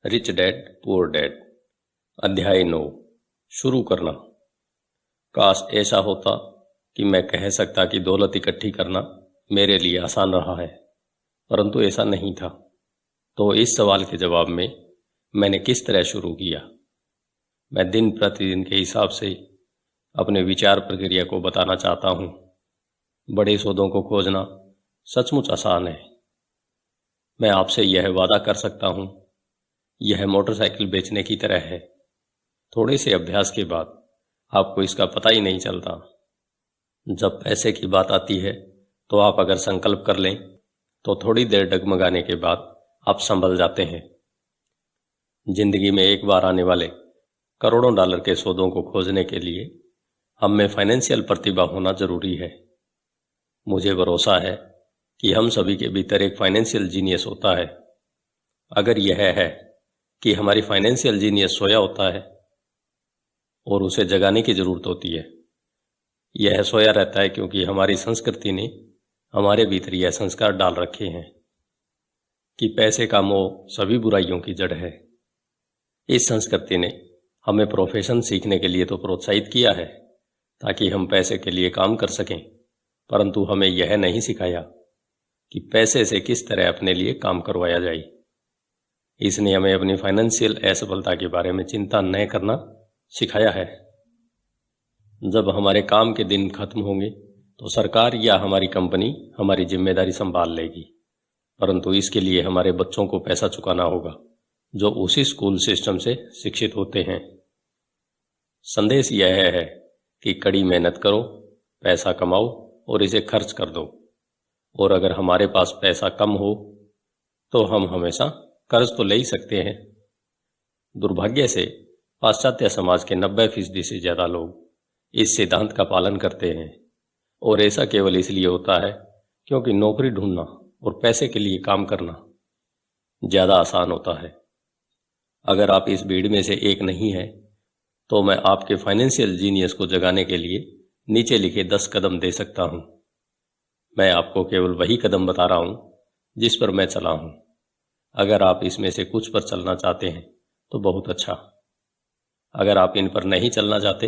Rich dad poor dad. अध्याय 9। शुरू करना। काश ऐसा होता कि मैं कह सकता कि दौलत इकट्ठी करना मेरे लिए आसान रहा है, परंतु ऐसा नहीं था। तो इस सवाल के जवाब में मैंने किस तरह शुरू किया। मैं दिन प्रतिदिन के हिसाब से अपने विचार प्रक्रिया को बताना चाहता हूँ। बड़े सौदों को खोजना सचमुच आसान है। मैं आपसे यह वादा कर सकता हूँ, यह मोटरसाइकिल बेचने की तरह है। थोड़े से अभ्यास के बाद आपको इसका पता ही नहीं चलता। जब पैसे की बात आती है तो आप अगर संकल्प कर लें तो थोड़ी देर डगमगाने के बाद आप संभल जाते हैं। जिंदगी में एक बार आने वाले करोड़ों डॉलर के सौदों को खोजने के लिए हम में फाइनेंशियल प्रतिभा होना जरूरी है। मुझे भरोसा है कि हम सभी के भीतर एक फाइनेंशियल जीनियस होता है। अगर यह है कि हमारी फाइनेंशियल जीनियस सोया होता है और उसे जगाने की जरूरत होती है। यह सोया रहता है क्योंकि हमारी संस्कृति ने हमारे भीतर यह संस्कार डाल रखे हैं कि पैसे का मोह सभी बुराइयों की जड़ है। इस संस्कृति ने हमें प्रोफेशन सीखने के लिए तो प्रोत्साहित किया है ताकि हम पैसे के लिए काम कर सकें, परंतु हमें यह नहीं सिखाया कि पैसे से किस तरह अपने लिए काम करवाया जाए। इसने हमें अपनी फाइनेंशियल असफलता के बारे में चिंता न करना सिखाया है। जब हमारे काम के दिन खत्म होंगे तो सरकार या हमारी कंपनी हमारी जिम्मेदारी संभाल लेगी, परंतु इसके लिए हमारे बच्चों को पैसा चुकाना होगा जो उसी स्कूल सिस्टम से शिक्षित होते हैं। संदेश यह है कि कड़ी मेहनत करो, पैसा कमाओ और इसे खर्च कर दो। और अगर हमारे पास पैसा कम हो तो हम हमेशा कर्ज तो ले ही सकते हैं। दुर्भाग्य से पाश्चात्य समाज के 90% से ज्यादा लोग इस सिद्धांत का पालन करते हैं, और ऐसा केवल इसलिए होता है क्योंकि नौकरी ढूंढना और पैसे के लिए काम करना ज्यादा आसान होता है। अगर आप इस भीड़ में से एक नहीं हैं, तो मैं आपके फाइनेंशियल जीनियस को जगाने के लिए नीचे लिखे 10 कदम दे सकता हूं। मैं आपको केवल वही कदम बता रहा हूं जिस पर मैं चला हूं। अगर आप इसमें से कुछ पर चलना चाहते हैं तो बहुत अच्छा। अगर आप इन पर नहीं चलना चाहते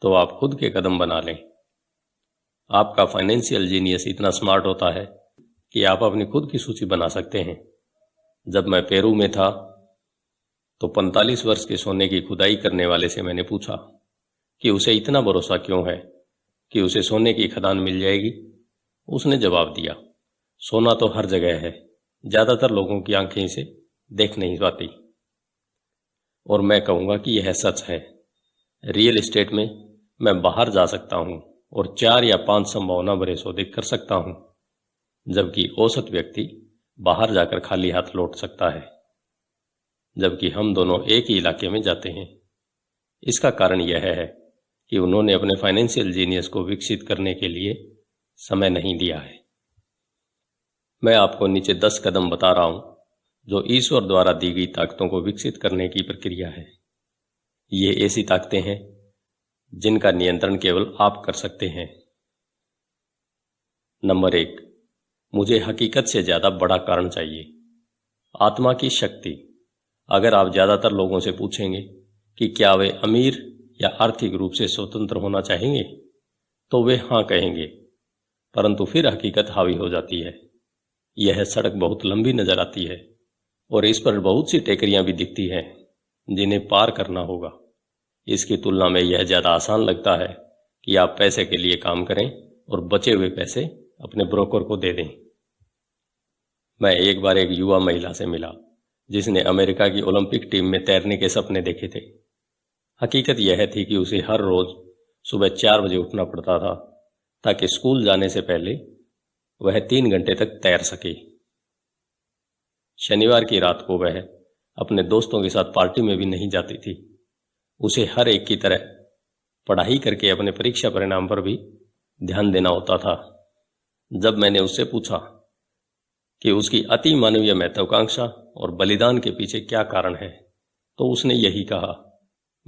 तो आप खुद के कदम बना लें। आपका फाइनेंशियल जीनियस इतना स्मार्ट होता है कि आप अपनी खुद की सूची बना सकते हैं। जब मैं पेरू में था तो 45 वर्ष के सोने की खुदाई करने वाले से मैंने पूछा कि उसे इतना भरोसा क्यों है कि उसे सोने की खदान मिल जाएगी। उसने जवाब दिया, सोना तो हर जगह है, ज्यादातर लोगों की आंखें इसे देख नहीं पाती। और मैं कहूंगा कि यह सच है। रियल एस्टेट में मैं बाहर जा सकता हूं और 4 या 5 संभावना भरे सौदे कर सकता हूं, जबकि औसत व्यक्ति बाहर जाकर खाली हाथ लौट सकता है। जबकि हम दोनों एक ही इलाके में जाते हैं। इसका कारण यह है कि उन्होंने अपने फाइनेंशियल जीनियस को विकसित करने के लिए समय नहीं दिया है। मैं आपको नीचे 10 कदम बता रहा हूं जो ईश्वर द्वारा दी गई ताकतों को विकसित करने की प्रक्रिया है। ये ऐसी ताकतें हैं जिनका नियंत्रण केवल आप कर सकते हैं। नंबर 1, मुझे हकीकत से ज्यादा बड़ा कारण चाहिए। आत्मा की शक्ति। अगर आप ज्यादातर लोगों से पूछेंगे कि क्या वे अमीर या आर्थिक रूप से स्वतंत्र होना चाहेंगे, तो वे हाँ कहेंगे, परंतु फिर हकीकत हावी हो जाती है। यह सड़क बहुत लंबी नजर आती है और इस पर बहुत सी टेकरियां भी दिखती हैं जिन्हें पार करना होगा। इसकी तुलना में यह ज्यादा आसान लगता है कि आप पैसे के लिए काम करें और बचे हुए पैसे अपने ब्रोकर को दे दें। मैं एक बार एक युवा महिला से मिला जिसने अमेरिका की ओलंपिक टीम में तैरने के सपने देखे थे। हकीकत यह थी कि उसे हर रोज सुबह 4 बजे उठना पड़ता था ताकि स्कूल जाने से पहले वह 3 घंटे तक तैर सके। शनिवार की रात को वह अपने दोस्तों के साथ पार्टी में भी नहीं जाती थी। उसे हर एक की तरह पढ़ाई करके अपने परीक्षा परिणाम पर भी ध्यान देना होता था। जब मैंने उससे पूछा कि उसकी अति मानवीय महत्वाकांक्षा और बलिदान के पीछे क्या कारण है, तो उसने यही कहा,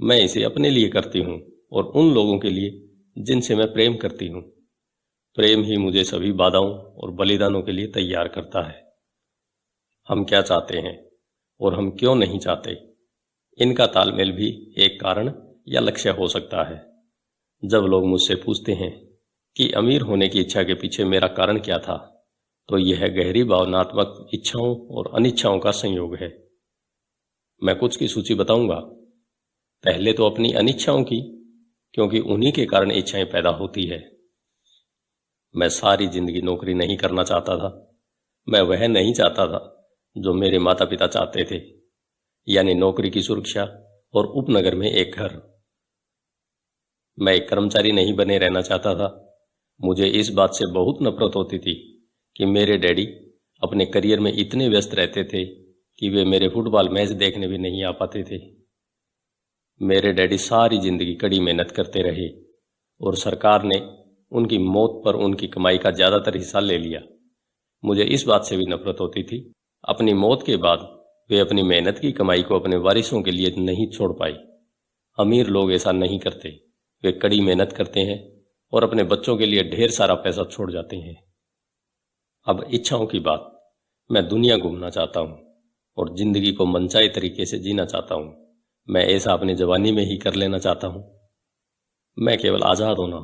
मैं इसे अपने लिए करती हूँ और उन लोगों के लिए जिनसे मैं प्रेम करती हूँ। प्रेम ही मुझे सभी बाधाओं और बलिदानों के लिए तैयार करता है। हम क्या चाहते हैं और हम क्यों नहीं चाहते, इनका तालमेल भी एक कारण या लक्ष्य हो सकता है। जब लोग मुझसे पूछते हैं कि अमीर होने की इच्छा के पीछे मेरा कारण क्या था, तो यह गहरी भावनात्मक इच्छाओं और अनिच्छाओं का संयोग है। मैं कुछ की सूची बताऊंगा। पहले तो अपनी अनिच्छाओं की, क्योंकि उन्हीं के कारण इच्छाएं पैदा होती है। मैं सारी जिंदगी नौकरी नहीं करना चाहता था। मैं वह नहीं चाहता था जो मेरे माता पिता चाहते थे, यानी नौकरी की सुरक्षा और उपनगर में एक घर। मैं एक कर्मचारी नहीं बने रहना चाहता था। मुझे इस बात से बहुत नफरत होती थी कि मेरे डैडी अपने करियर में इतने व्यस्त रहते थे कि वे मेरे फुटबॉल मैच देखने भी नहीं आ पाते थे। मेरे डैडी सारी जिंदगी कड़ी मेहनत करते रहे और सरकार ने उनकी मौत पर उनकी कमाई का ज़्यादातर हिस्सा ले लिया। मुझे इस बात से भी नफरत होती थी, अपनी मौत के बाद वे अपनी मेहनत की कमाई को अपने वारिसों के लिए नहीं छोड़ पाए। अमीर लोग ऐसा नहीं करते। वे कड़ी मेहनत करते हैं और अपने बच्चों के लिए ढेर सारा पैसा छोड़ जाते हैं। अब इच्छाओं की बात। मैं दुनिया घूमना चाहता हूँ और जिंदगी को मनचाहे तरीके से जीना चाहता हूँ। मैं ऐसा अपनी जवानी में ही कर लेना चाहता हूँ। मैं केवल आज़ाद होना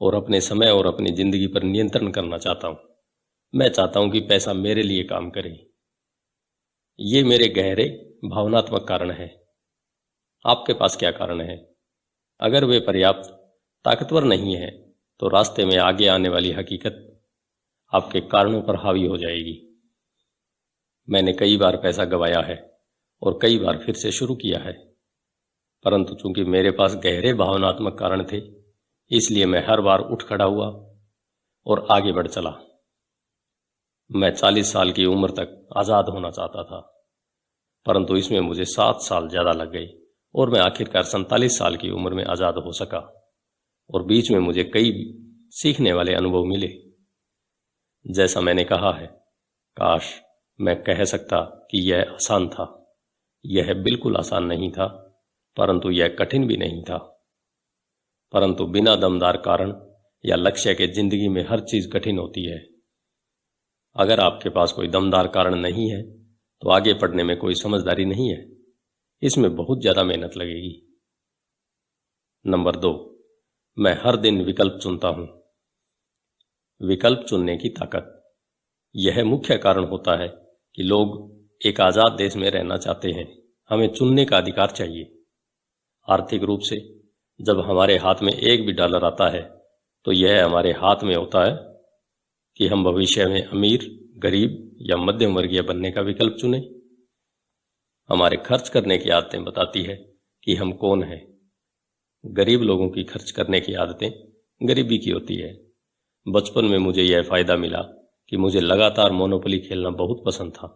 और अपने समय और अपनी जिंदगी पर नियंत्रण करना चाहता हूँ। मैं चाहता हूँ कि पैसा मेरे लिए काम करे। ये मेरे गहरे भावनात्मक कारण है। आपके पास क्या कारण है? अगर वे पर्याप्त ताकतवर नहीं है तो रास्ते में आगे आने वाली हकीकत आपके कारणों पर हावी हो जाएगी। मैंने कई बार पैसा गंवाया है और कई बार फिर से शुरू किया है, परंतु चूंकि मेरे पास गहरे भावनात्मक कारण थे, इसलिए मैं हर बार उठ खड़ा हुआ और आगे बढ़ चला। मैं 40 साल की उम्र तक आज़ाद होना चाहता था, परंतु इसमें मुझे 7 साल ज़्यादा लग गए और मैं आखिरकार 47 साल की उम्र में आज़ाद हो सका। और बीच में मुझे कई सीखने वाले अनुभव मिले। जैसा मैंने कहा है, काश मैं कह सकता कि यह आसान था। यह बिल्कुल आसान नहीं था, परंतु यह कठिन भी नहीं था। परंतु बिना दमदार कारण या लक्ष्य के जिंदगी में हर चीज कठिन होती है। अगर आपके पास कोई दमदार कारण नहीं है तो आगे बढ़ने में कोई समझदारी नहीं है। इसमें बहुत ज्यादा मेहनत लगेगी। नंबर 2, मैं हर दिन विकल्प चुनता हूं। विकल्प चुनने की ताकत, यह मुख्य कारण होता है कि लोग एक आजाद देश में रहना चाहते हैं। हमें चुनने का अधिकार चाहिए। आर्थिक रूप से जब हमारे हाथ में एक भी डॉलर आता है तो यह हमारे हाथ में होता है कि हम भविष्य में अमीर, गरीब या मध्यम वर्गीय बनने का विकल्प चुनें। हमारे खर्च करने की आदतें बताती है कि हम कौन हैं। गरीब लोगों की खर्च करने की आदतें गरीबी की होती है। बचपन में मुझे यह फायदा मिला कि मुझे लगातार मोनोपोली खेलना बहुत पसंद था।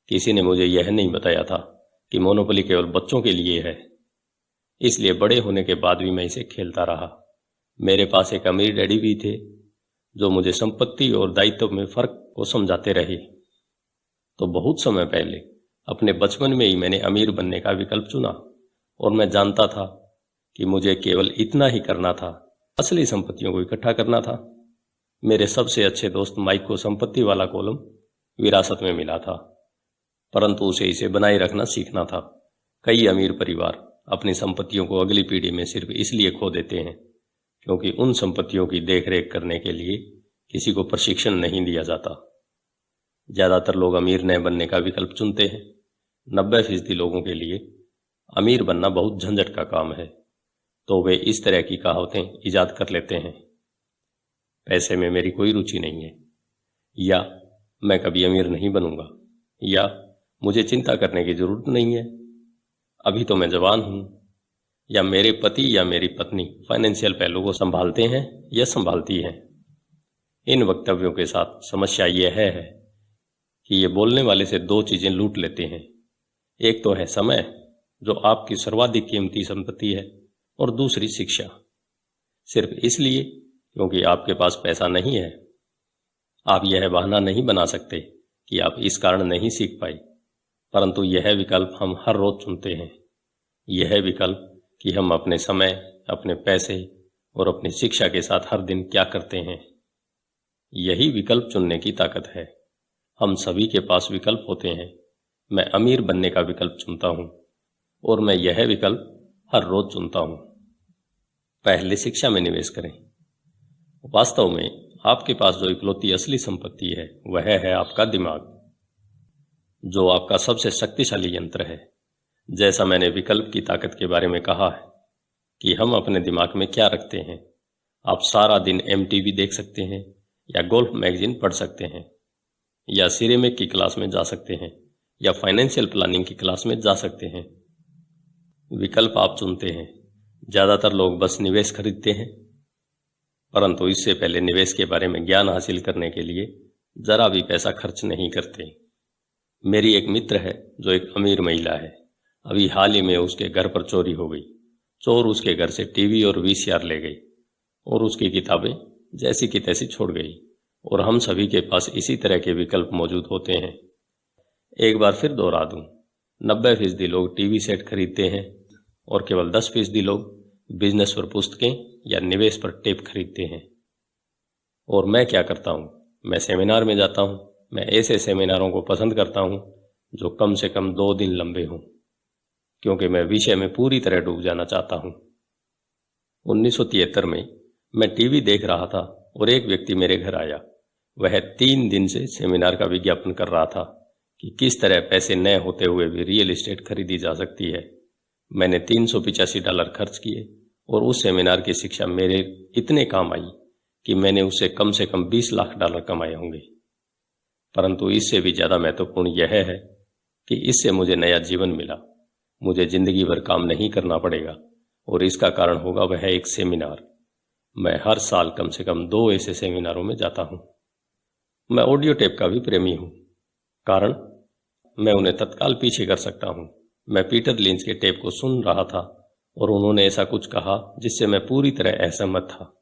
किसी ने मुझे यह नहीं बताया था कि मोनोपोली केवल बच्चों के लिए है, इसलिए बड़े होने के बाद भी मैं इसे खेलता रहा। मेरे पास एक अमीर डैडी भी थे जो मुझे संपत्ति और दायित्व में फर्क को समझाते रहे। तो बहुत समय पहले अपने बचपन में ही मैंने अमीर बनने का विकल्प चुना और मैं जानता था कि मुझे केवल इतना ही करना था, असली संपत्तियों को इकट्ठा करना था। मेरे सबसे अच्छे दोस्त माइक को संपत्ति वाला कॉलम विरासत में मिला था, परंतु उसे इसे बनाए रखना सीखना था। कई अमीर परिवार अपनी संपत्तियों को अगली पीढ़ी में सिर्फ इसलिए खो देते हैं क्योंकि उन संपत्तियों की देखरेख करने के लिए किसी को प्रशिक्षण नहीं दिया जाता। ज्यादातर लोग अमीर न बनने का विकल्प चुनते हैं। 90% लोगों के लिए अमीर बनना बहुत झंझट का काम है, तो वे इस तरह की कहावतें इजाद कर लेते हैं। पैसे में मेरी कोई रुचि नहीं है, या मैं कभी अमीर नहीं बनूंगा, या मुझे चिंता करने की जरूरत नहीं है, अभी तो मैं जवान हूं, या मेरे पति या मेरी पत्नी फाइनेंशियल पहलू को संभालते हैं या संभालती हैं। इन वक्तव्यों के साथ समस्या यह है कि ये बोलने वाले से 2 चीजें लूट लेते हैं। एक तो है समय, जो आपकी सर्वाधिक कीमती संपत्ति है, और दूसरी शिक्षा, सिर्फ इसलिए क्योंकि आपके पास पैसा नहीं है। आप यह बहाना नहीं बना सकते कि आप इस कारण नहीं सीख पाए, परंतु यह विकल्प हम हर रोज चुनते हैं। यह विकल्प कि हम अपने समय, अपने पैसे और अपनी शिक्षा के साथ हर दिन क्या करते हैं। यही विकल्प चुनने की ताकत है। हम सभी के पास विकल्प होते हैं, मैं अमीर बनने का विकल्प चुनता हूँ और मैं यह विकल्प हर रोज चुनता हूँ। पहले शिक्षा में निवेश करें। वास्तव में आपके पास जो इकलौती असली संपत्ति है वह है आपका दिमाग, जो आपका सबसे शक्तिशाली यंत्र है। जैसा मैंने विकल्प की ताकत के बारे में कहा है कि हम अपने दिमाग में क्या रखते हैं। आप सारा दिन MTV देख सकते हैं या गोल्फ मैगजीन पढ़ सकते हैं या सिरेमिक की क्लास में जा सकते हैं या फाइनेंशियल प्लानिंग की क्लास में जा सकते हैं। विकल्प आप चुनते हैं। ज़्यादातर लोग बस निवेश खरीदते हैं, परंतु इससे पहले निवेश के बारे में ज्ञान हासिल करने के लिए जरा भी पैसा खर्च नहीं करते। मेरी एक मित्र है जो एक अमीर महिला है। अभी हाल ही में उसके घर पर चोरी हो गई। चोर उसके घर से टीवी और VCR ले गई और उसकी किताबें जैसी की तैसी छोड़ गई। और हम सभी के पास इसी तरह के विकल्प मौजूद होते हैं। एक बार फिर दोहरा दूं, 90% लोग टीवी सेट खरीदते हैं और केवल 10% लोग बिजनेस पर पुस्तकें या निवेश पर टेप खरीदते हैं। और मैं क्या करता हूँ? मैं सेमिनार में जाता हूँ। मैं ऐसे सेमिनारों को पसंद करता हूँ जो कम से कम 2 दिन लंबे हों, क्योंकि मैं विषय में पूरी तरह डूब जाना चाहता हूँ। 1973 में मैं टीवी देख रहा था और एक व्यक्ति मेरे घर आया। वह 3 दिन से सेमिनार का विज्ञापन कर रहा था कि किस तरह पैसे न होते हुए भी रियल एस्टेट खरीदी जा सकती है। मैंने $385 खर्च किए और उस सेमिनार की शिक्षा मेरे इतने काम आई कि मैंने उससे कम से कम $20 लाख कमाए होंगे। परंतु इससे भी ज़्यादा महत्वपूर्ण यह है कि इससे मुझे नया जीवन मिला। मुझे जिंदगी भर काम नहीं करना पड़ेगा और इसका कारण होगा वह एक सेमिनार। मैं हर साल कम से कम 2 ऐसे सेमिनारों में जाता हूँ। मैं ऑडियो टेप का भी प्रेमी हूँ, कारण मैं उन्हें तत्काल पीछे कर सकता हूँ। मैं पीटर लिंच के टेप को सुन रहा था और उन्होंने ऐसा कुछ कहा जिससे मैं पूरी तरह असहमत था।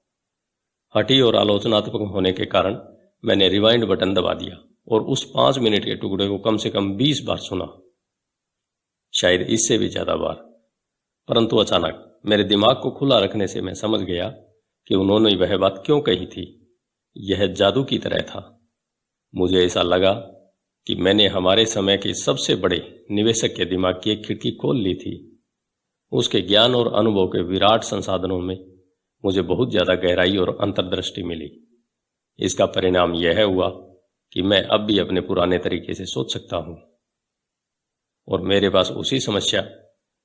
हठी और आलोचनात्मक होने के कारण मैंने रिवाइंड बटन दबा दिया और उस 5 मिनट के टुकड़े को कम से कम 20 बार सुना, शायद इससे भी ज़्यादा बार। परंतु अचानक मेरे दिमाग को खुला रखने से मैं समझ गया कि उन्होंने वह बात क्यों कही थी। यह जादू की तरह था। मुझे ऐसा लगा कि मैंने हमारे समय के सबसे बड़े निवेशक के दिमाग की एक खिड़की खोल ली थी। उसके ज्ञान और अनुभव के विराट संसाधनों में मुझे बहुत ज़्यादा गहराई और अंतर्दृष्टि मिली। इसका परिणाम यह हुआ कि मैं अब भी अपने पुराने तरीके से सोच सकता हूँ और मेरे पास उसी समस्या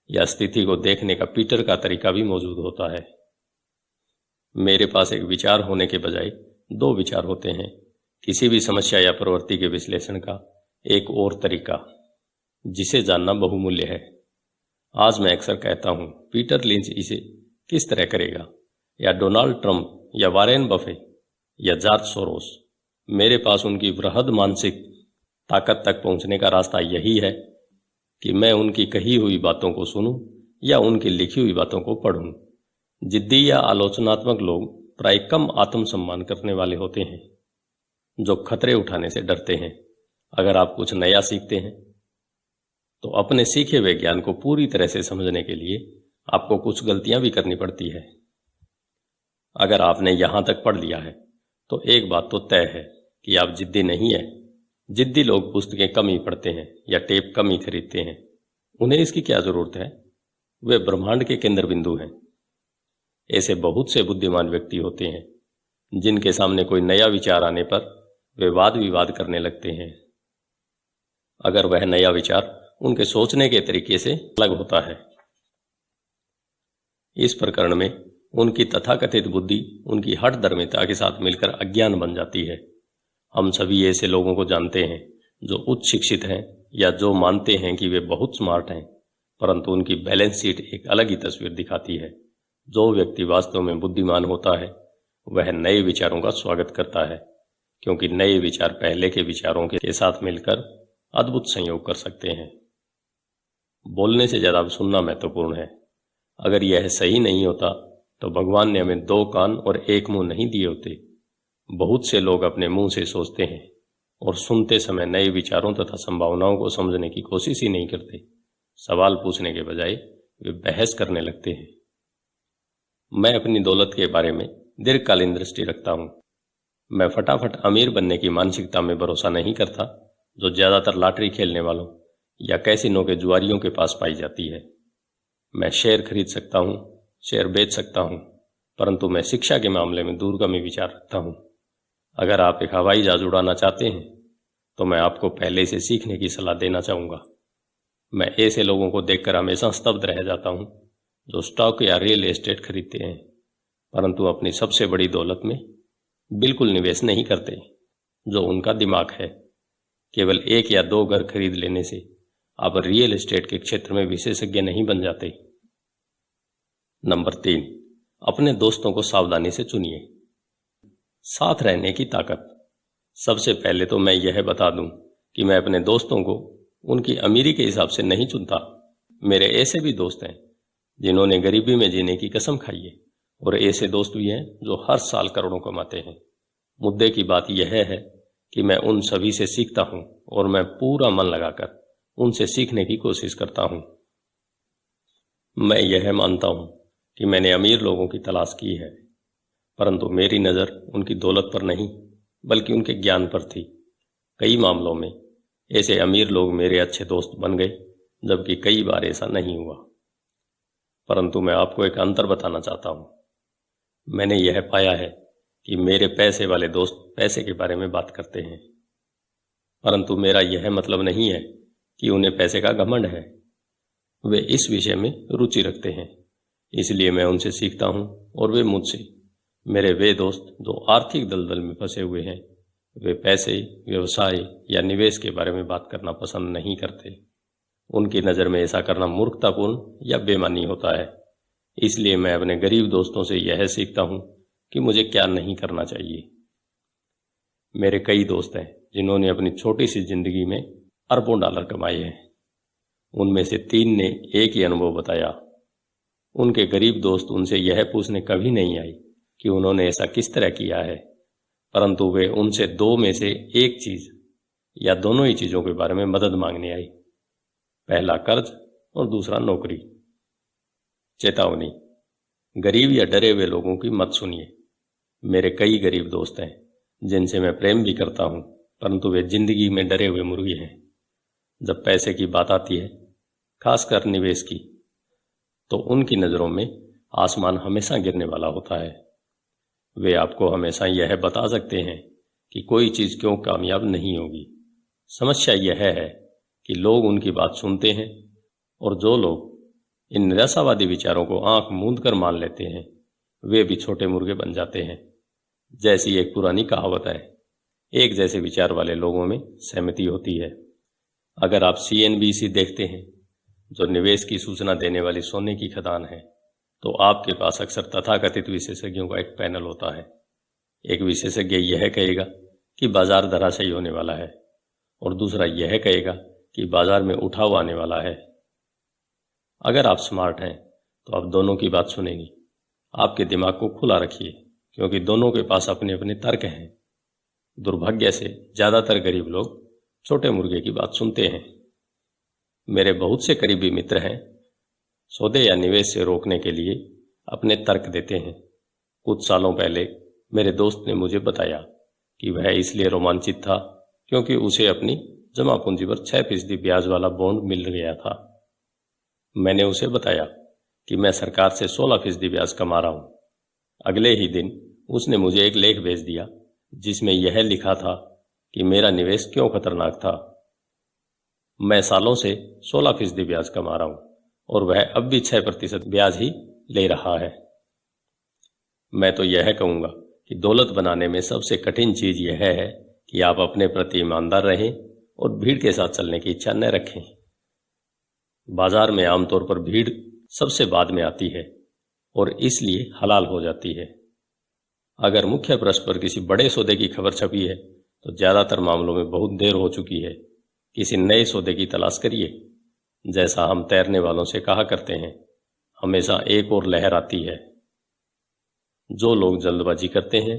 या स्थिति को देखने का पीटर का तरीका भी मौजूद होता है। मेरे पास एक विचार होने के बजाय 2 विचार होते हैं। किसी भी समस्या या प्रवृत्ति के विश्लेषण का एक और तरीका, जिसे जानना बहुमूल्य है। आज मैं अक्सर कहता हूँ, पीटर लिंच इसे किस तरह करेगा, या डोनाल्ड ट्रंप या वारेन बफे या जॉर्ज सोरोस। मेरे पास उनकी बृहद मानसिक ताकत तक पहुंचने का रास्ता यही है कि मैं उनकी कही हुई बातों को सुनूं या उनकी लिखी हुई बातों को पढ़ूं। जिद्दी या आलोचनात्मक लोग प्राय कम आत्मसम्मान करने वाले होते हैं, जो खतरे उठाने से डरते हैं। अगर आप कुछ नया सीखते हैं तो अपने सीखे हुए ज्ञान को पूरी तरह से समझने के लिए आपको कुछ गलतियां भी करनी पड़ती है। अगर आपने यहां तक पढ़ लिया है तो एक बात तो तय है कि आप जिद्दी नहीं है। जिद्दी लोग पुस्तकें कम ही पढ़ते हैं या टेप कम ही खरीदते हैं। उन्हें इसकी क्या जरूरत है? वे ब्रह्मांड के केंद्र बिंदु हैं। ऐसे बहुत से बुद्धिमान व्यक्ति होते हैं जिनके सामने कोई नया विचार आने पर वे वाद विवाद करने लगते हैं, अगर वह नया विचार उनके सोचने के तरीके से अलग होता है। इस प्रकरण में उनकी तथाकथित बुद्धि उनकी हठधर्मिता के साथ मिलकर अज्ञान बन जाती है। हम सभी ऐसे लोगों को जानते हैं जो उच्च शिक्षित हैं या जो मानते हैं कि वे बहुत स्मार्ट हैं, परंतु उनकी बैलेंस शीट एक अलग ही तस्वीर दिखाती है। जो व्यक्ति वास्तव में बुद्धिमान होता है वह नए विचारों का स्वागत करता है, क्योंकि नए विचार पहले के विचारों के साथ मिलकर अद्भुत संयोग कर सकते हैं। बोलने से ज़्यादा सुनना महत्वपूर्ण है। अगर यह सही नहीं होता तो भगवान ने हमें 2 कान और 1 मुंह नहीं दिए होते। बहुत से लोग अपने मुंह से सोचते हैं और सुनते समय नए विचारों तथा संभावनाओं को समझने की कोशिश ही नहीं करते। सवाल पूछने के बजाय वे बहस करने लगते हैं। मैं अपनी दौलत के बारे में दीर्घकालीन दृष्टि रखता हूँ। मैं फटाफट अमीर बनने की मानसिकता में भरोसा नहीं करता जो ज़्यादातर लॉटरी खेलने वालों या कैसीनो के जुआरियों के पास पाई जाती है। मैं शेयर खरीद सकता हूँ, शेयर बेच सकता हूँ, परंतु मैं शिक्षा के मामले में दूरगामी विचार रखता हूँ। अगर आप एक हवाई जहाज उड़ाना चाहते हैं तो मैं आपको पहले से सीखने की सलाह देना चाहूँगा। मैं ऐसे लोगों को देखकर हमेशा स्तब्ध रह जाता हूँ जो स्टॉक या रियल एस्टेट खरीदते हैं परंतु अपनी सबसे बड़ी दौलत में बिल्कुल निवेश नहीं करते। जो उनका दिमाग है, केवल 1 या 2 घर खरीद लेने से आप रियल एस्टेट के क्षेत्र में विशेषज्ञ नहीं बन जाते। नंबर 3, अपने दोस्तों को सावधानी से चुनिए। साथ रहने की ताकत। सबसे पहले तो मैं यह बता दूं कि मैं अपने दोस्तों को उनकी अमीरी के हिसाब से नहीं चुनता। मेरे ऐसे भी दोस्त हैं जिन्होंने गरीबी में जीने की कसम खाई है और ऐसे दोस्त भी हैं जो हर साल करोड़ों कमाते हैं। मुद्दे की बात यह है कि मैं उन सभी से सीखता हूं और मैं पूरा मन लगाकर उनसे सीखने की कोशिश करता हूं। मैं यह मानता हूं कि मैंने अमीर लोगों की तलाश की है, परंतु मेरी नज़र उनकी दौलत पर नहीं बल्कि उनके ज्ञान पर थी। कई मामलों में ऐसे अमीर लोग मेरे अच्छे दोस्त बन गए, जबकि कई बार ऐसा नहीं हुआ। परंतु मैं आपको एक अंतर बताना चाहता हूं। मैंने यह पाया है कि मेरे पैसे वाले दोस्त पैसे के बारे में बात करते हैं, परंतु मेरा यह मतलब नहीं है कि उन्हें पैसे का घमंड है। वे इस विषय में रुचि रखते हैं, इसलिए मैं उनसे सीखता हूं और वे मुझसे। मेरे वे दोस्त जो आर्थिक दलदल में फंसे हुए हैं, वे पैसे, व्यवसाय या निवेश के बारे में बात करना पसंद नहीं करते। उनकी नज़र में ऐसा करना मूर्खतापूर्ण या बेईमानी होता है। इसलिए मैं अपने गरीब दोस्तों से यह सीखता हूं कि मुझे क्या नहीं करना चाहिए। मेरे कई दोस्त हैं जिन्होंने अपनी छोटी सी जिंदगी में अरबों डॉलर कमाए हैं। उनमें से 3 ने एक ही अनुभव बताया। उनके गरीब दोस्त उनसे यह पूछने कभी नहीं आए कि उन्होंने ऐसा किस तरह किया है, परंतु वे उनसे 2 में से एक चीज या दोनों ही चीजों के बारे में मदद मांगने आई। पहला कर्ज और दूसरा नौकरी। चेतावनी, गरीब या डरे हुए लोगों की मत सुनिए। मेरे कई गरीब दोस्त हैं जिनसे मैं प्रेम भी करता हूं, परंतु वे जिंदगी में डरे हुए मुर्गे हैं। जब पैसे की बात आती है, खासकर निवेश की, तो उनकी नज़रों में आसमान हमेशा गिरने वाला होता है। वे आपको हमेशा यह बता सकते हैं कि कोई चीज़ क्यों कामयाब नहीं होगी। समस्या यह है कि लोग उनकी बात सुनते हैं और जो लोग इन निराशावादी विचारों को आंख मूंद कर मान लेते हैं, वे भी छोटे मुर्गे बन जाते हैं। जैसी एक पुरानी कहावत है, एक जैसे विचार वाले लोगों में सहमति होती है। अगर आप CNBC देखते हैं, जो निवेश की सूचना देने वाली सोने की खदान है, तो आपके पास अक्सर तथाकथित विशेषज्ञों का एक पैनल होता है। एक विशेषज्ञ यह कहेगा कि बाजार धराशायी होने वाला है और दूसरा यह कहेगा कि बाजार में उठाव आने वाला है। अगर आप स्मार्ट हैं तो आप दोनों की बात सुनेंगे। आपके दिमाग को खुला रखिए, क्योंकि दोनों के पास अपने अपने तर्क हैं। दुर्भाग्य से ज़्यादातर गरीब लोग छोटे मुर्गे की बात सुनते हैं। मेरे बहुत से करीबी मित्र हैं, सौदे या निवेश से रोकने के लिए अपने तर्क देते हैं। कुछ सालों पहले मेरे दोस्त ने मुझे बताया कि वह इसलिए रोमांचित था क्योंकि उसे अपनी जमा पूंजी पर 6% ब्याज वाला बॉन्ड मिल गया था। मैंने उसे बताया कि मैं सरकार से 16% ब्याज कमा रहा हूं। अगले ही दिन उसने मुझे एक लेख भेज दिया जिसमें यह लिखा था कि मेरा निवेश क्यों खतरनाक था। मैं सालों से 16% ब्याज कमा रहा हूं और वह अब भी 6% ब्याज ही ले रहा है। मैं तो यह कहूँगा कि दौलत बनाने में सबसे कठिन चीज़ यह है कि आप अपने प्रति ईमानदार रहें और भीड़ के साथ चलने की इच्छा न रखें। बाजार में आमतौर पर भीड़ सबसे बाद में आती है और इसलिए हलाल हो जाती है। अगर मुख्य पृष्ठ पर किसी बड़े सौदे की खबर छपी है तो ज़्यादातर मामलों में बहुत देर हो चुकी है। किसी नए सौदे की तलाश करिए। जैसा हम तैरने वालों से कहा करते हैं, हमेशा एक और लहर आती है। जो लोग जल्दबाजी करते हैं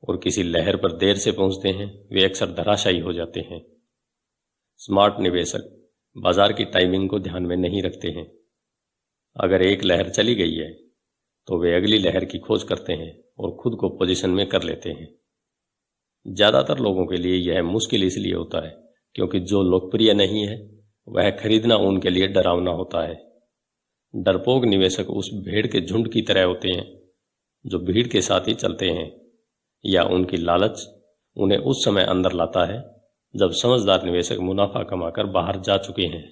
और किसी लहर पर देर से पहुंचते हैं, वे अक्सर धराशायी हो जाते हैं। स्मार्ट निवेशक बाजार की टाइमिंग को ध्यान में नहीं रखते हैं। अगर एक लहर चली गई है तो वे अगली लहर की खोज करते हैं और खुद को पोजीशन में कर लेते हैं। ज़्यादातर लोगों के लिए यह मुश्किल इसलिए होता है क्योंकि जो लोकप्रिय नहीं है वह खरीदना उनके लिए डरावना होता है। डरपोक निवेशक उस भेड़ के झुंड की तरह होते हैं जो भीड़ के साथ ही चलते हैं, या उनकी लालच उन्हें उस समय अंदर लाता है जब समझदार निवेशक मुनाफा कमाकर बाहर जा चुके हैं।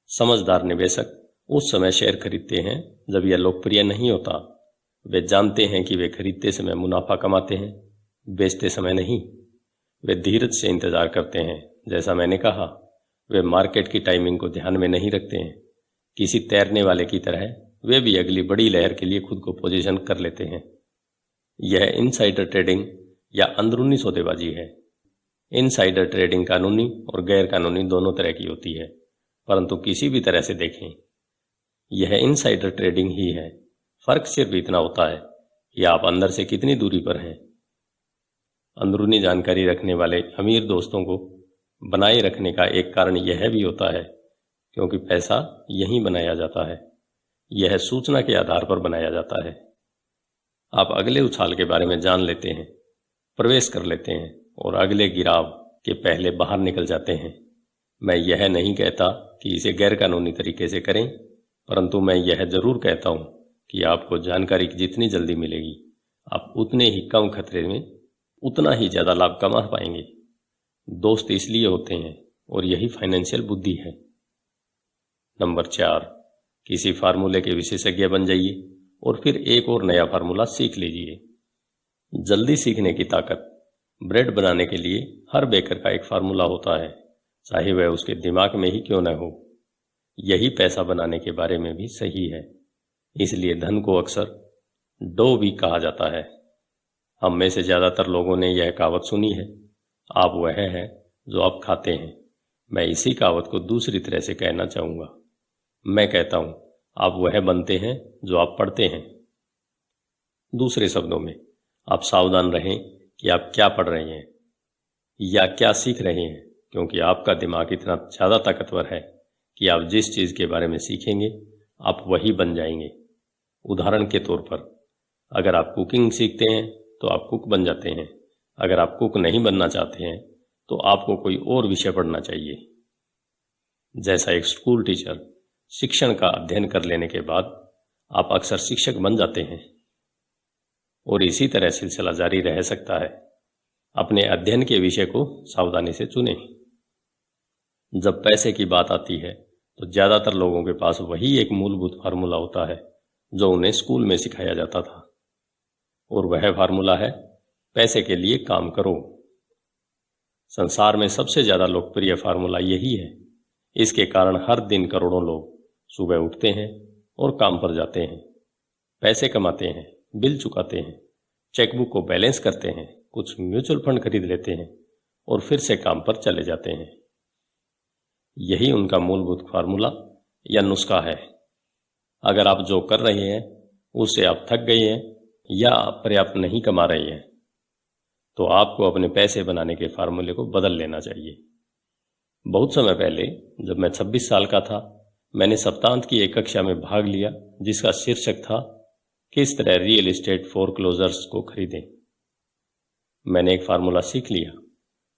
समझदार निवेशक उस समय शेयर खरीदते हैं जब यह लोकप्रिय नहीं होता। वे जानते हैं कि वे खरीदते समय मुनाफा कमाते हैं, बेचते समय नहीं। वे धीरज से इंतजार करते हैं। जैसा मैंने कहा, वे मार्केट की टाइमिंग को ध्यान में नहीं रखते हैं। किसी तैरने वाले की तरह वे भी अगली बड़ी लहर के लिए खुद को पोजीशन कर लेते हैं। यह इनसाइडर ट्रेडिंग या अंदरूनी सौदेबाजी है। इनसाइडर ट्रेडिंग कानूनी और गैर कानूनी दोनों तरह की होती है, परंतु किसी भी तरह से देखें, यह इनसाइडर ट्रेडिंग ही है। फर्क सिर्फ इतना होता है कि आप अंदर से कितनी दूरी पर हैं। अंदरूनी जानकारी रखने वाले अमीर दोस्तों को बनाए रखने का एक कारण यह भी होता है क्योंकि पैसा यहीं बनाया जाता है। यह सूचना के आधार पर बनाया जाता है। आप अगले उछाल के बारे में जान लेते हैं, प्रवेश कर लेते हैं और अगले गिराव के पहले बाहर निकल जाते हैं। मैं यह नहीं कहता कि इसे गैरकानूनी तरीके से करें, परंतु मैं यह जरूर कहता हूं कि आपको जानकारी जितनी जल्दी मिलेगी, आप उतने ही कम खतरे में उतना ही ज़्यादा लाभ कमा पाएंगे। दोस्त इसलिए होते हैं और यही फाइनेंशियल बुद्धि है। नंबर 4, किसी फार्मूले के विशेषज्ञ बन जाइए और फिर एक और नया फार्मूला सीख लीजिए। जल्दी सीखने की ताकत। ब्रेड बनाने के लिए हर बेकर का एक फार्मूला होता है, चाहे वह उसके दिमाग में ही क्यों न हो। यही पैसा बनाने के बारे में भी सही है। इसलिए धन को अक्सर डो भी कहा जाता है। हम में से ज़्यादातर लोगों ने यह कहावत सुनी है, आप वह है जो आप खाते हैं। मैं इसी कहावत को दूसरी तरह से कहना चाहूँगा। मैं कहता हूँ, आप वह बनते हैं जो आप पढ़ते हैं। दूसरे शब्दों में, आप सावधान रहें कि आप क्या पढ़ रहे हैं या क्या सीख रहे हैं, क्योंकि आपका दिमाग इतना ज़्यादा ताकतवर है कि आप जिस चीज़ के बारे में सीखेंगे आप वही बन जाएंगे। उदाहरण के तौर पर, अगर आप कुकिंग सीखते हैं तो आप कुक बन जाते हैं। अगर आप कुक नहीं बनना चाहते हैं तो आपको कोई और विषय पढ़ना चाहिए। जैसा एक स्कूल टीचर शिक्षण का अध्ययन कर लेने के बाद आप अक्सर शिक्षक बन जाते हैं, और इसी तरह सिलसिला जारी रह सकता है। अपने अध्ययन के विषय को सावधानी से चुनें। जब पैसे की बात आती है तो ज़्यादातर लोगों के पास वही एक मूलभूत फार्मूला होता है जो उन्हें स्कूल में सिखाया जाता था, और वह फार्मूला है, पैसे के लिए काम करो। संसार में सबसे ज़्यादा लोकप्रिय फार्मूला यही है। इसके कारण हर दिन करोड़ों लोग सुबह उठते हैं और काम पर जाते हैं, पैसे कमाते हैं, बिल चुकाते हैं, चेकबुक को बैलेंस करते हैं, कुछ म्यूचुअल फंड खरीद लेते हैं और फिर से काम पर चले जाते हैं। यही उनका मूलभूत फार्मूला या नुस्खा है। अगर आप जो कर रहे हैं उससे आप थक गए हैं या आप पर्याप्त नहीं कमा रहे हैं, तो आपको अपने पैसे बनाने के फार्मूले को बदल लेना चाहिए। बहुत समय पहले जब मैं 26 साल का था, मैंने सप्तांत की एक कक्षा में भाग लिया जिसका शीर्षक था, किस तरह रियल एस्टेट फोरक्लोजर्स को खरीदें। मैंने एक फार्मूला सीख लिया।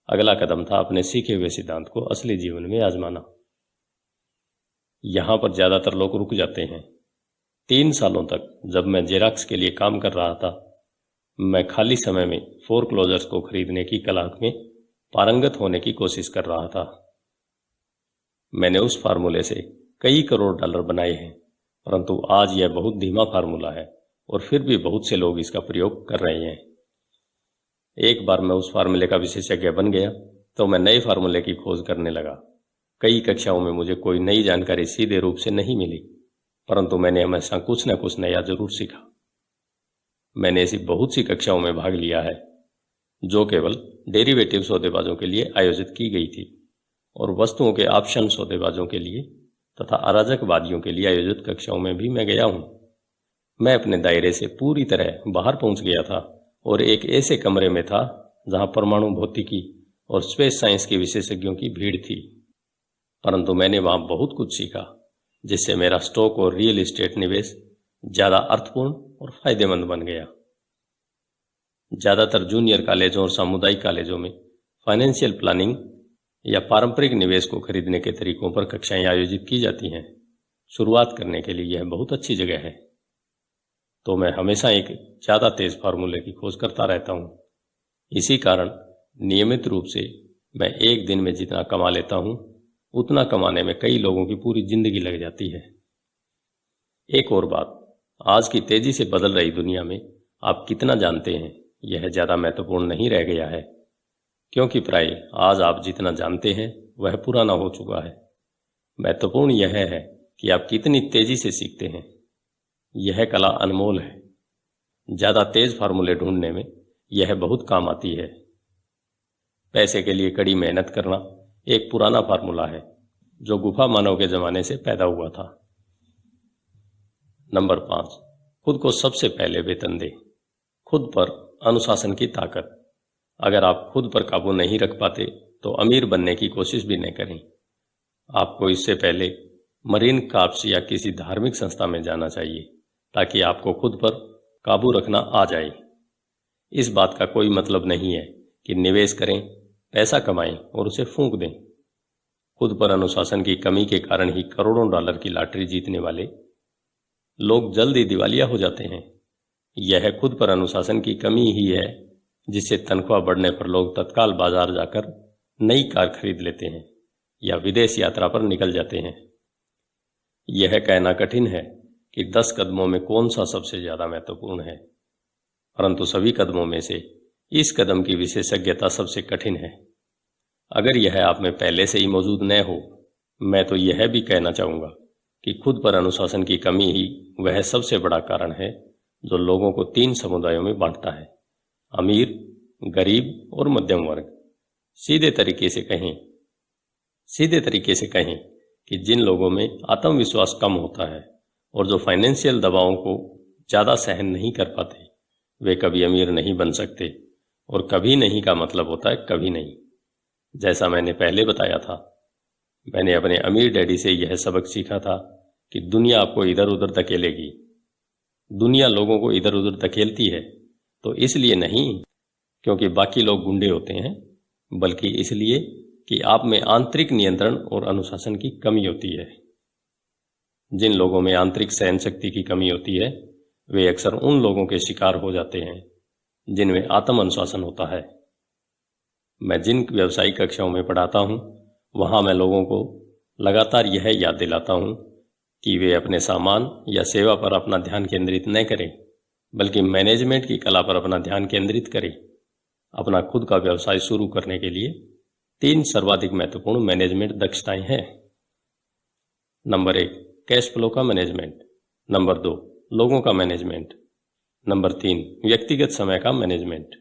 अगला कदम था अपने सीखे हुए सिद्धांत को असली जीवन में आजमाना। यहां पर ज्यादातर लोग रुक जाते हैं। 3 सालों तक जब मैं जेरॉक्स के लिए काम कर रहा था, मैं खाली समय में फोरक्लोजर्स को खरीदने की कला में पारंगत होने की कोशिश कर रहा था। मैंने उस फार्मूले से कई करोड़ डॉलर बनाए हैं, परंतु आज यह बहुत धीमा फार्मूला है और फिर भी बहुत से लोग इसका प्रयोग कर रहे हैं। एक बार मैं उस फार्मूले का विशेषज्ञ बन गया तो मैं नए फार्मूले की खोज करने लगा। कई कक्षाओं में मुझे कोई नई जानकारी सीधे रूप से नहीं मिली, परंतु मैंने हमेशा कुछ न कुछ नया जरूर सीखा। मैंने ऐसी बहुत सी कक्षाओं में भाग लिया है जो केवल डेरिवेटिव सौदेबाजों के लिए आयोजित की गई थी, और वस्तुओं के ऑप्शन सौदेबाजों के लिए तथा अराजकवादियों के लिए आयोजित कक्षाओं में भी मैं गया हूं। मैं अपने दायरे से पूरी तरह बाहर पहुंच गया था और एक ऐसे कमरे में था जहां परमाणु भौतिकी और स्पेस साइंस के विशेषज्ञों की भीड़ थी, परंतु मैंने वहां बहुत कुछ सीखा जिससे मेरा स्टॉक और रियल एस्टेट निवेश ज्यादा अर्थपूर्ण और फायदेमंद बन गया। ज्यादातर जूनियर कॉलेजों और सामुदायिक कॉलेजों में फाइनेंशियल प्लानिंग या पारंपरिक निवेश को खरीदने के तरीकों पर कक्षाएं आयोजित की जाती हैं। शुरुआत करने के लिए यह बहुत अच्छी जगह है। तो मैं हमेशा एक ज़्यादा तेज फार्मूले की खोज करता रहता हूँ। इसी कारण नियमित रूप से मैं एक दिन में जितना कमा लेता हूँ उतना कमाने में कई लोगों की पूरी जिंदगी लग जाती है। एक और बात, आज की तेजी से बदल रही दुनिया में आप कितना जानते हैं यह ज़्यादा महत्वपूर्ण नहीं रह गया है, क्योंकि प्राय आज आप जितना जानते हैं वह पुराना हो चुका है। महत्वपूर्ण यह है कि आप कितनी तेजी से सीखते हैं। यह कला अनमोल है। ज़्यादा तेज फार्मूले ढूंढने में यह बहुत काम आती है। पैसे के लिए कड़ी मेहनत करना एक पुराना फार्मूला है जो गुफा मानव के ज़माने से पैदा हुआ था। नंबर 5, खुद को सबसे पहले वेतन दें। खुद पर अनुशासन की ताकत। अगर आप खुद पर काबू नहीं रख पाते तो अमीर बनने की कोशिश भी न करें। आपको इससे पहले मरीन कॉर्प्स या किसी धार्मिक संस्था में जाना चाहिए ताकि आपको खुद पर काबू रखना आ जाए। इस बात का कोई मतलब नहीं है कि निवेश करें, पैसा कमाएं और उसे फूंक दें। खुद पर अनुशासन की कमी के कारण ही करोड़ों डॉलर की लॉटरी जीतने वाले लोग जल्द ही दिवालिया हो जाते हैं। यह खुद पर अनुशासन की कमी ही है जिससे तनख्वाह बढ़ने पर लोग तत्काल बाजार जाकर नई कार खरीद लेते हैं या विदेश यात्रा पर निकल जाते हैं। यह कहना कठिन है कि 10 कदमों में कौन सा सबसे ज़्यादा महत्वपूर्ण है, परंतु सभी कदमों में से इस कदम की विशेषज्ञता सबसे कठिन है। अगर यह आप में पहले से ही मौजूद न हो, मैं तो यह भी कहना चाहूँगा कि खुद पर अनुशासन की कमी ही वह सबसे बड़ा कारण है जो लोगों को 3 समुदायों में बांटता है: अमीर, गरीब और मध्यम वर्ग। सीधे तरीके से कहें कि जिन लोगों में आत्मविश्वास कम होता है और जो फाइनेंशियल दबावों को ज़्यादा सहन नहीं कर पाते, वे कभी अमीर नहीं बन सकते। और कभी नहीं का मतलब होता है कभी नहीं। जैसा मैंने पहले बताया था, मैंने अपने अमीर डैडी से यह सबक सीखा था कि दुनिया आपको इधर उधर धकेलेगी। दुनिया लोगों को इधर उधर धकेलती है तो इसलिए नहीं क्योंकि बाकी लोग गुंडे होते हैं, बल्कि इसलिए कि आप में आंतरिक नियंत्रण और अनुशासन की कमी होती है। जिन लोगों में आंतरिक सहन शक्ति की कमी होती है वे अक्सर उन लोगों के शिकार हो जाते हैं जिनमें आत्म अनुशासन होता है। मैं जिन व्यावसायिक कक्षाओं में पढ़ाता हूँ वहाँ मैं लोगों को लगातार यह याद दिलाता हूँ कि वे अपने सामान या सेवा पर अपना ध्यान केंद्रित न करें, बल्कि मैनेजमेंट की कला पर अपना ध्यान केंद्रित करें। अपना खुद का व्यवसाय शुरू करने के लिए 3 सर्वाधिक महत्वपूर्ण मैनेजमेंट दक्षताएं हैं। नंबर 1, कैश फ्लो का मैनेजमेंट। नंबर 2, लोगों का मैनेजमेंट। नंबर 3, व्यक्तिगत समय का मैनेजमेंट।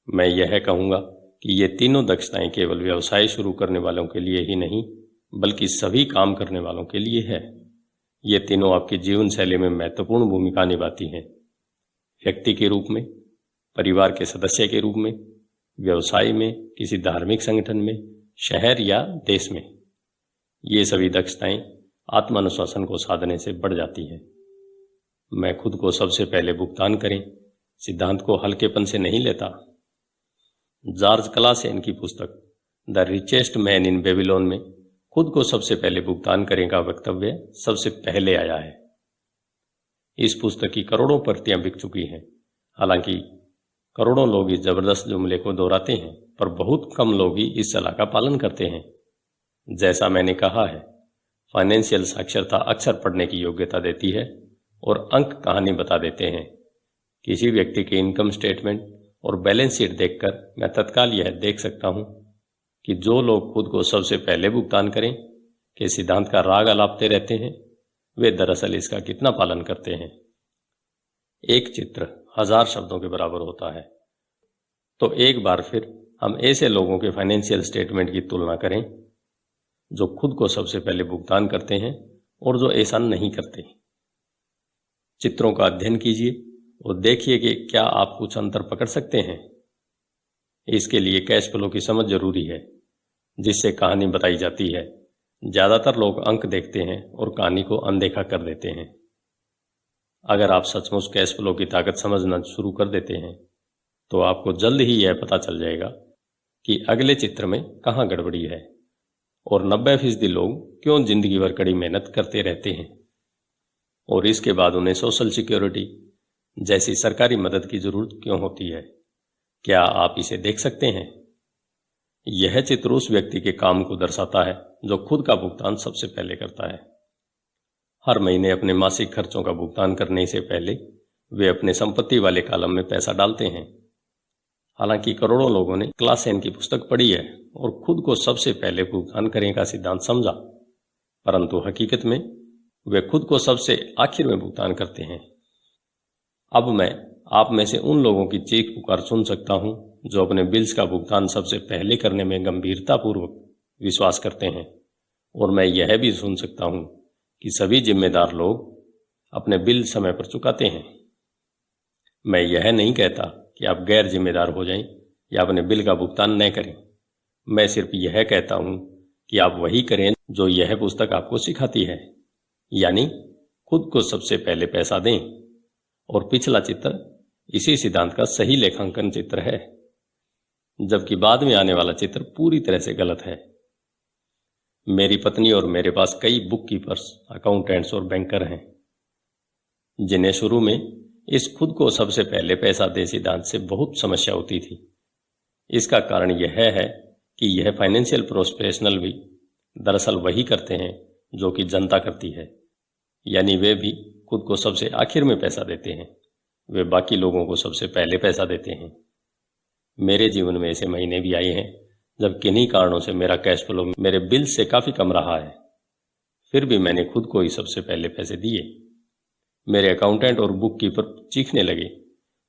मैं यह कहूँगा कि ये तीनों दक्षताएं केवल व्यवसाय शुरू करने वालों के लिए ही नहीं बल्कि सभी काम करने वालों के लिए है। ये तीनों आपकी जीवन शैली में महत्वपूर्ण भूमिका निभाती हैं। व्यक्ति के रूप में, परिवार के सदस्य के रूप में, व्यवसाय में, किसी धार्मिक संगठन में, शहर या देश में। ये सभी दक्षताएं आत्मानुशासन को साधने से बढ़ जाती हैं। मैं खुद को सबसे पहले भुगतान करें सिद्धांत को हल्केपन से नहीं लेता। जॉर्ज क्लासेन की पुस्तक the richest man in Babylon में खुद को सबसे पहले भुगतान करें का वक्तव्य सबसे पहले आया है। इस पुस्तक की करोड़ों प्रतियां बिक चुकी हैं। हालांकि करोड़ों लोग इस जबरदस्त जुमले को दोहराते हैं, पर बहुत कम लोग ही इस सलाह का पालन करते हैं। जैसा मैंने कहा है, फाइनेंशियल साक्षरता अक्सर पढ़ने की योग्यता देती है और अंक कहानी बता देते हैं। किसी व्यक्ति के इनकम स्टेटमेंट और बैलेंस शीट देखकर मैं तत्काल यह देख सकता हूं कि जो लोग खुद को सबसे पहले भुगतान करें के सिद्धांत का राग अलापते रहते हैं, वे दरअसल इसका कितना पालन करते हैं। एक चित्र 1000 शब्दों के बराबर होता है। तो एक बार फिर हम ऐसे लोगों के फाइनेंशियल स्टेटमेंट की तुलना करें जो खुद को सबसे पहले भुगतान करते हैं और जो ऐसा नहीं करते। चित्रों का अध्ययन कीजिए और देखिए कि क्या आप कुछ अंतर पकड़ सकते हैं। इसके लिए कैश फ्लो की समझ जरूरी है, जिससे कहानी बताई जाती है। ज़्यादातर लोग अंक देखते हैं और कहानी को अनदेखा कर देते हैं। अगर आप सचमुच कैश फ्लो की ताकत समझना शुरू कर देते हैं तो आपको जल्द ही यह पता चल जाएगा कि अगले चित्र में कहाँ गड़बड़ी है और 90% लोग क्यों जिंदगी भर कड़ी मेहनत करते रहते हैं और इसके बाद उन्हें सोशल सिक्योरिटी जैसी सरकारी मदद की जरूरत क्यों होती है। क्या आप इसे देख सकते हैं? यह चित्र उस व्यक्ति के काम को दर्शाता है जो खुद का भुगतान सबसे पहले करता है। हर महीने अपने मासिक खर्चों का भुगतान करने से पहले वे अपने संपत्ति वाले कॉलम में पैसा डालते हैं। हालांकि करोड़ों लोगों ने क्लासेन की पुस्तक पढ़ी है और खुद को सबसे पहले भुगतान करने का सिद्धांत समझा, परंतु हकीकत में वे खुद को सबसे आखिर में भुगतान करते हैं। अब मैं आप में से उन लोगों की चीख पुकार सुन सकता हूं जो अपने बिल्स का भुगतान सबसे पहले करने में गंभीरतापूर्वक विश्वास करते हैं, और मैं यह भी सुन सकता हूं कि सभी जिम्मेदार लोग अपने बिल समय पर चुकाते हैं। मैं यह नहीं कहता कि आप गैर जिम्मेदार हो जाएं या अपने बिल का भुगतान न करें। मैं सिर्फ यह कहता हूं कि आप वही करें जो यह पुस्तक आपको सिखाती है, यानी खुद को सबसे पहले पैसा दें। और पिछला चित्र इसी सिद्धांत का सही लेखांकन चित्र है, जबकि बाद में आने वाला चित्र पूरी तरह से गलत है। मेरी पत्नी और मेरे पास कई बुक कीपर्स, अकाउंटेंट्स और बैंकर हैं, जिन्हें शुरू में इस खुद को सबसे पहले पैसा दे सिद्धांत से बहुत समस्या होती थी। इसका कारण यह है कि यह फाइनेंशियल प्रोफेशनल भी दरअसल वही करते हैं जो कि जनता करती है, यानी वे भी खुद को सबसे आखिर में पैसा देते हैं। वे बाकी लोगों को सबसे पहले पैसा देते हैं। मेरे जीवन में ऐसे महीने भी आए हैं जब किन्हीं कारणों से मेरा कैश फ्लो मेरे बिल से काफ़ी कम रहा है, फिर भी मैंने खुद को ही सबसे पहले पैसे दिए। मेरे अकाउंटेंट और बुक कीपर चीखने लगे,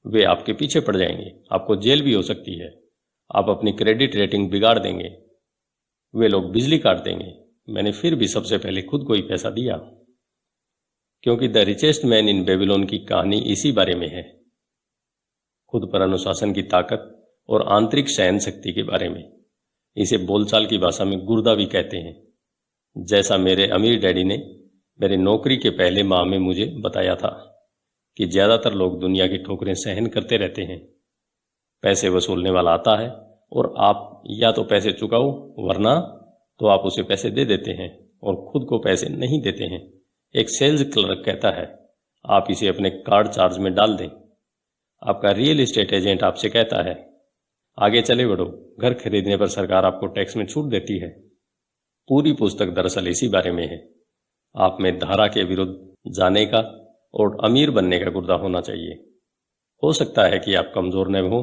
वे आपके पीछे पड़ जाएंगे, आपको जेल भी हो सकती है, आप अपनी क्रेडिट रेटिंग बिगाड़ देंगे, वे लोग बिजली काट देंगे। मैंने फिर भी सबसे पहले खुद को ही पैसा दिया, क्योंकि the richest man in Babylon की कहानी इसी बारे में है, खुद पर अनुशासन की ताकत और आंतरिक सहन शक्ति के बारे में। इसे बोलचाल की भाषा में गुर्दा भी कहते हैं। जैसा मेरे अमीर डैडी ने मेरी नौकरी के पहले माह में मुझे बताया था कि ज़्यादातर लोग दुनिया की ठोकरें सहन करते रहते हैं। पैसे वसूलने वाला आता है और आप या तो पैसे चुकाओ, वरना तो आप उसे पैसे दे देते हैं और खुद को पैसे नहीं देते हैं। एक सेल्स क्लर्क कहता है, आप इसे अपने कार्ड चार्ज में डाल दें। आपका रियल एस्टेट एजेंट आपसे कहता है, आगे चले बढ़ो, घर खरीदने पर सरकार आपको टैक्स में छूट देती है। पूरी पुस्तक दरअसल इसी बारे में है। आप में धारा के विरुद्ध जाने का और अमीर बनने का गुर्दा होना चाहिए। हो सकता है कि आप कमजोर न हो,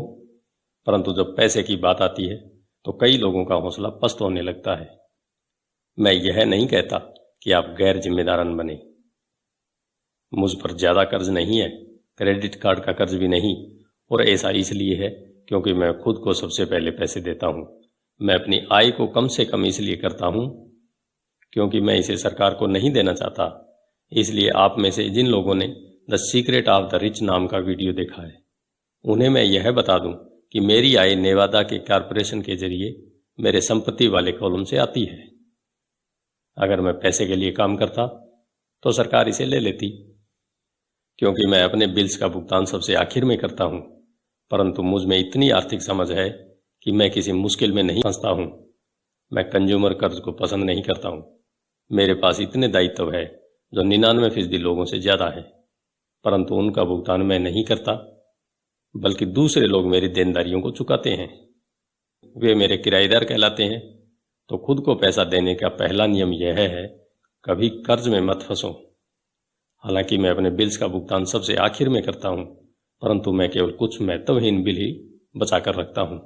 परंतु जब पैसे की बात आती है तो कई लोगों का हौसला पस्त होने लगता है। मैं यह नहीं कहता कि आप गैर जिम्मेदारन बने। मुझ पर ज्यादा कर्ज नहीं है, क्रेडिट कार्ड का कर्ज भी नहीं, और ऐसा इसलिए है क्योंकि मैं खुद को सबसे पहले पैसे देता हूं। मैं अपनी आय को कम से कम इसलिए करता हूं क्योंकि मैं इसे सरकार को नहीं देना चाहता। इसलिए आप में से जिन लोगों ने the secret of the rich नाम का वीडियो देखा है, उन्हें मैं यह बता दूं कि मेरी आय नेवादा के कॉरपोरेशन के जरिए मेरे संपत्ति वाले कॉलम से आती है। अगर मैं पैसे के लिए काम करता तो सरकार इसे ले लेती, क्योंकि मैं अपने बिल्स का भुगतान सबसे आखिर में करता हूं। परंतु मुझ में इतनी आर्थिक समझ है कि मैं किसी मुश्किल में नहीं फंसता हूं। मैं कंज्यूमर कर्ज को पसंद नहीं करता हूं। मेरे पास इतने दायित्व है जो 99% लोगों से ज्यादा है, परंतु उनका भुगतान मैं नहीं करता, बल्कि दूसरे लोग मेरी देनदारियों को चुकाते हैं। वे मेरे किराएदार कहलाते हैं। तो खुद को पैसा देने का पहला नियम यह है, कभी कर्ज में मत फंसो। हालांकि मैं अपने बिल्स का भुगतान सबसे आखिर में करता हूं, परंतु मैं केवल कुछ महत्वहीन बिल ही बचा कर रखता हूं।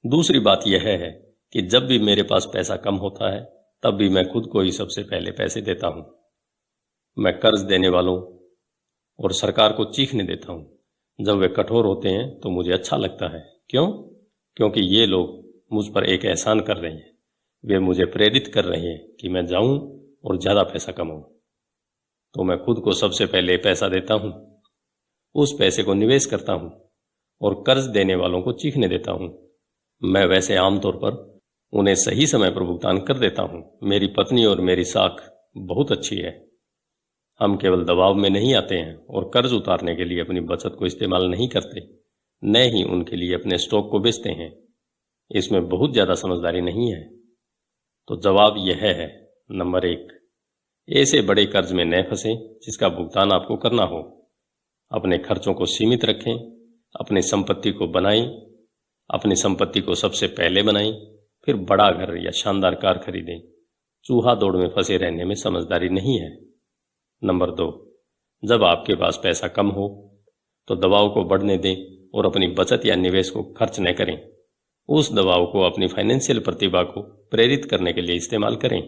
दूसरी बात यह है कि जब भी मेरे पास पैसा कम होता है, तब भी मैं खुद को ही सबसे पहले पैसे देता हूं। मैं कर्ज देने वालों और सरकार को चीखने देता हूं। जब वे कठोर होते हैं तो मुझे अच्छा लगता है। क्यों? क्योंकि ये लोग मुझ पर एक एहसान कर रहे हैं। वे मुझे प्रेरित कर रहे हैं कि मैं जाऊं और ज्यादा पैसा कमाऊं। तो मैं खुद को सबसे पहले पैसा देता हूं, उस पैसे को निवेश करता हूं और कर्ज देने वालों को चीखने देता हूं। मैं वैसे आमतौर पर उन्हें सही समय पर भुगतान कर देता हूं। मेरी पत्नी और मेरी साख बहुत अच्छी है। हम केवल दबाव में नहीं आते हैं और कर्ज उतारने के लिए अपनी बचत को इस्तेमाल नहीं करते, न ही उनके लिए अपने स्टॉक को बेचते हैं। इसमें बहुत ज़्यादा समझदारी नहीं है। तो जवाब यह है, नंबर 1, ऐसे बड़े कर्ज में न फंसें जिसका भुगतान आपको करना हो। अपने खर्चों को सीमित रखें, अपनी संपत्ति को बनाएं, अपनी संपत्ति को सबसे पहले बनाएं, फिर बड़ा घर या शानदार कार खरीदें। चूहा दौड़ में फंसे रहने में समझदारी नहीं है। नंबर 2, जब आपके पास पैसा कम हो तो दबाव को बढ़ने दें और अपनी बचत या निवेश को खर्च न करें। उस दबाव को अपनी फाइनेंशियल प्रतिभा को प्रेरित करने के लिए इस्तेमाल करें,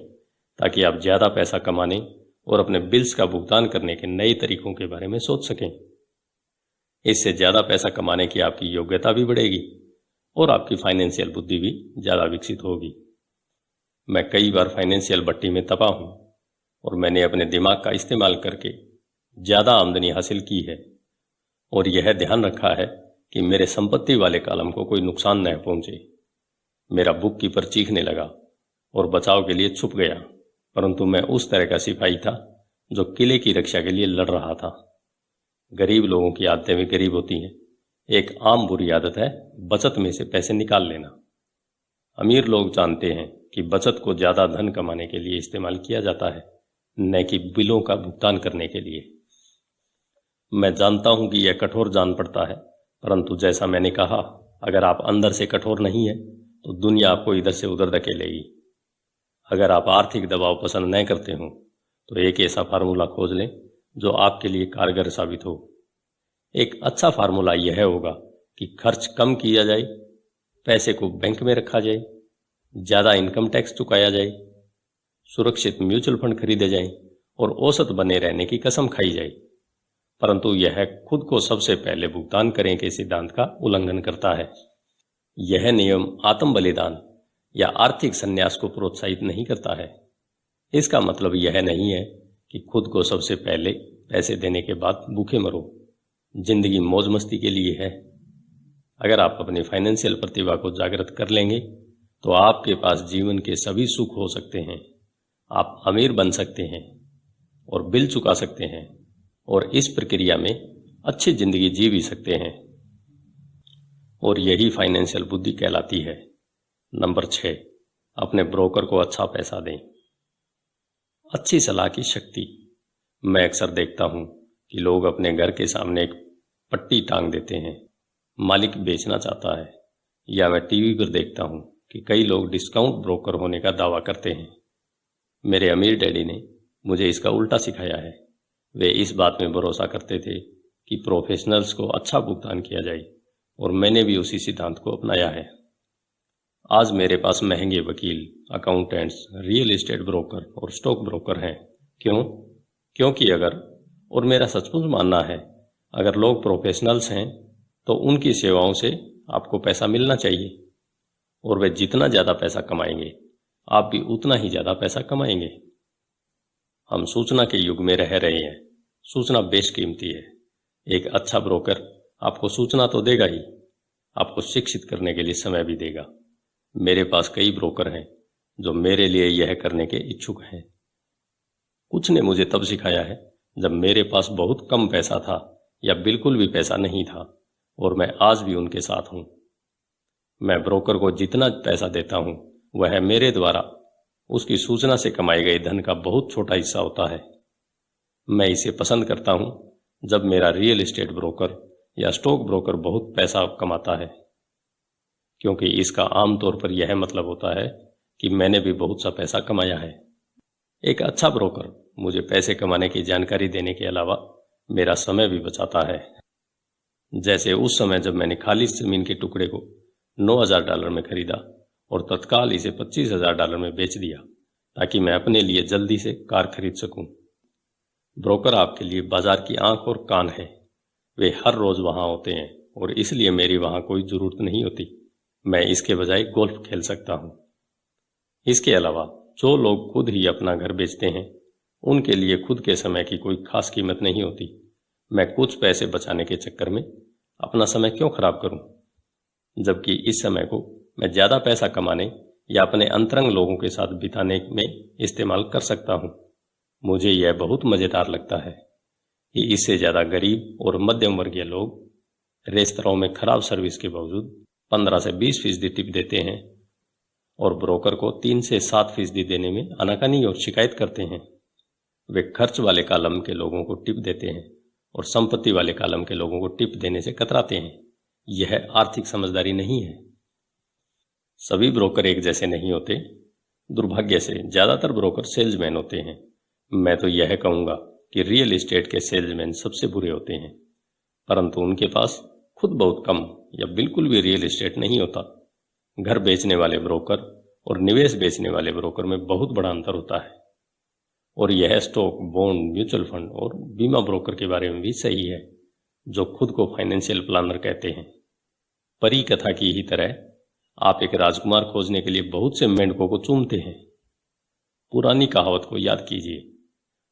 ताकि आप ज़्यादा पैसा कमाने और अपने बिल्स का भुगतान करने के नए तरीकों के बारे में सोच सकें। इससे ज़्यादा पैसा कमाने की आपकी योग्यता भी बढ़ेगी और आपकी फाइनेंशियल बुद्धि भी ज़्यादा विकसित होगी। मैं कई बार फाइनेंशियल भट्टी में तपा हूँ और मैंने अपने दिमाग का इस्तेमाल करके ज़्यादा आमदनी हासिल की है और यह ध्यान रखा है कि मेरे संपत्ति वाले कॉलम को कोई नुकसान न पहुंचे। मेरा बुक कीपर चीखने लगा और बचाव के लिए छुप गया, परंतु मैं उस तरह का सिपाही था जो किले की रक्षा के लिए लड़ रहा था। गरीब लोगों की आदतें भी गरीब होती हैं। एक आम बुरी आदत है बचत में से पैसे निकाल लेना। अमीर लोग जानते हैं कि बचत को ज़्यादा धन कमाने के लिए इस्तेमाल किया जाता है, न कि बिलों का भुगतान करने के लिए। मैं जानता हूं कि यह कठोर जान पड़ता है, परंतु जैसा मैंने कहा, अगर आप अंदर से कठोर नहीं हैं तो दुनिया आपको इधर से उधर धकेलेगी। अगर आप आर्थिक दबाव पसंद न करते हो तो एक ऐसा फार्मूला खोज लें जो आपके लिए कारगर साबित हो। एक अच्छा फार्मूला यह होगा कि खर्च कम किया जाए, पैसे को बैंक में रखा जाए, ज़्यादा इनकम टैक्स चुकाया जाए, सुरक्षित म्यूचुअल फंड खरीदे जाएं और औसत बने रहने की कसम खाई जाए। परंतु यह खुद को सबसे पहले भुगतान करें के सिद्धांत का उल्लंघन करता है। यह नियम आत्म बलिदान या आर्थिक संन्यास को प्रोत्साहित नहीं करता है। इसका मतलब यह नहीं है कि खुद को सबसे पहले पैसे देने के बाद भूखे मरो। जिंदगी मौज मस्ती के लिए है। अगर आप अपनी फाइनेंशियल प्रतिभा को जागृत कर लेंगे तो आपके पास जीवन के सभी सुख हो सकते हैं। आप अमीर बन सकते हैं और बिल चुका सकते हैं और इस प्रक्रिया में अच्छी जिंदगी जी भी सकते हैं। और यही फाइनेंशियल बुद्धि कहलाती है। नंबर 6, अपने ब्रोकर को अच्छा पैसा दें। अच्छी सलाह की शक्ति। मैं अक्सर देखता हूं कि लोग अपने घर के सामने एक पट्टी टांग देते हैं, मालिक बेचना चाहता है। या मैं टीवी पर देखता हूं कि कई लोग डिस्काउंट ब्रोकर होने का दावा करते हैं। मेरे अमीर डैडी ने मुझे इसका उल्टा सिखाया है। वे इस बात में भरोसा करते थे कि प्रोफेशनल्स को अच्छा भुगतान किया जाए और मैंने भी उसी सिद्धांत को अपनाया है। आज मेरे पास महंगे वकील, अकाउंटेंट्स, रियल एस्टेट ब्रोकर और स्टॉक ब्रोकर हैं। क्यों? क्योंकि और मेरा सचमुच मानना है, अगर लोग प्रोफेशनल्स हैं तो उनकी सेवाओं से आपको पैसा मिलना चाहिए और वे जितना ज़्यादा पैसा कमाएंगे आप भी उतना ही ज़्यादा पैसा कमाएंगे। हम सूचना के युग में रह रहे हैं। सूचना बेशकीमती है। एक अच्छा ब्रोकर आपको सूचना तो देगा ही, आपको शिक्षित करने के लिए समय भी देगा। मेरे पास कई ब्रोकर हैं जो मेरे लिए यह करने के इच्छुक हैं। कुछ ने मुझे तब सिखाया है जब मेरे पास बहुत कम पैसा था या बिल्कुल भी पैसा नहीं था, और मैं आज भी उनके साथ हूँ। मैं ब्रोकर को जितना पैसा देता हूँ वह मेरे द्वारा उसकी सूचना से कमाए गए धन का बहुत छोटा हिस्सा होता है। मैं इसे पसंद करता हूँ जब मेरा रियल एस्टेट ब्रोकर या स्टॉक ब्रोकर बहुत पैसा कमाता है, क्योंकि इसका आमतौर पर यह मतलब होता है कि मैंने भी बहुत सा पैसा कमाया है। एक अच्छा ब्रोकर मुझे पैसे कमाने की जानकारी देने के अलावा मेरा समय भी बचाता है। जैसे उस समय जब मैंने खालिस जमीन के टुकड़े को $9,000 में खरीदा और तत्काल इसे $25,000 में बेच दिया ताकि मैं अपने लिए जल्दी से कार खरीद सकूं। ब्रोकर आपके लिए बाजार की आंख और कान है। वे हर रोज वहां होते हैं और इसलिए मेरी वहां कोई जरूरत नहीं होती। मैं इसके बजाय गोल्फ खेल सकता हूं। इसके अलावा जो लोग खुद ही अपना घर बेचते हैं उनके लिए खुद के समय की कोई खास कीमत नहीं होती। मैं कुछ पैसे बचाने के चक्कर में अपना समय क्यों खराब करूं, जबकि इस समय को मैं ज़्यादा पैसा कमाने या अपने अंतरंग लोगों के साथ बिताने में इस्तेमाल कर सकता हूं। मुझे यह बहुत मज़ेदार लगता है कि इससे ज़्यादा गरीब और मध्यम वर्गीय लोग रेस्तरां में खराब सर्विस के बावजूद 15 से 20% टिप देते हैं और ब्रोकर को 3 से 7% देने में आनाकानी और शिकायत करते हैं। वे खर्च वाले कॉलम के लोगों को टिप देते हैं और संपत्ति वाले कॉलम के लोगों को टिप देने से कतराते हैं। यह आर्थिक समझदारी नहीं है। सभी ब्रोकर एक जैसे नहीं होते। दुर्भाग्य से ज्यादातर ब्रोकर सेल्समैन होते हैं। मैं तो यह कहूंगा कि रियल एस्टेट के सेल्समैन सबसे बुरे होते हैं, परंतु उनके पास खुद बहुत कम या बिल्कुल भी रियल एस्टेट नहीं होता। घर बेचने वाले ब्रोकर और निवेश बेचने वाले ब्रोकर में बहुत बड़ा अंतर होता है। और यह स्टॉक, बॉन्ड, म्यूचुअल फंड और बीमा ब्रोकर के बारे में भी सही है, जो खुद को फाइनेंशियल प्लानर कहते हैं। परी कथा की ही तरह आप एक राजकुमार खोजने के लिए बहुत से मेंढकों को चूमते हैं। पुरानी कहावत को याद कीजिए,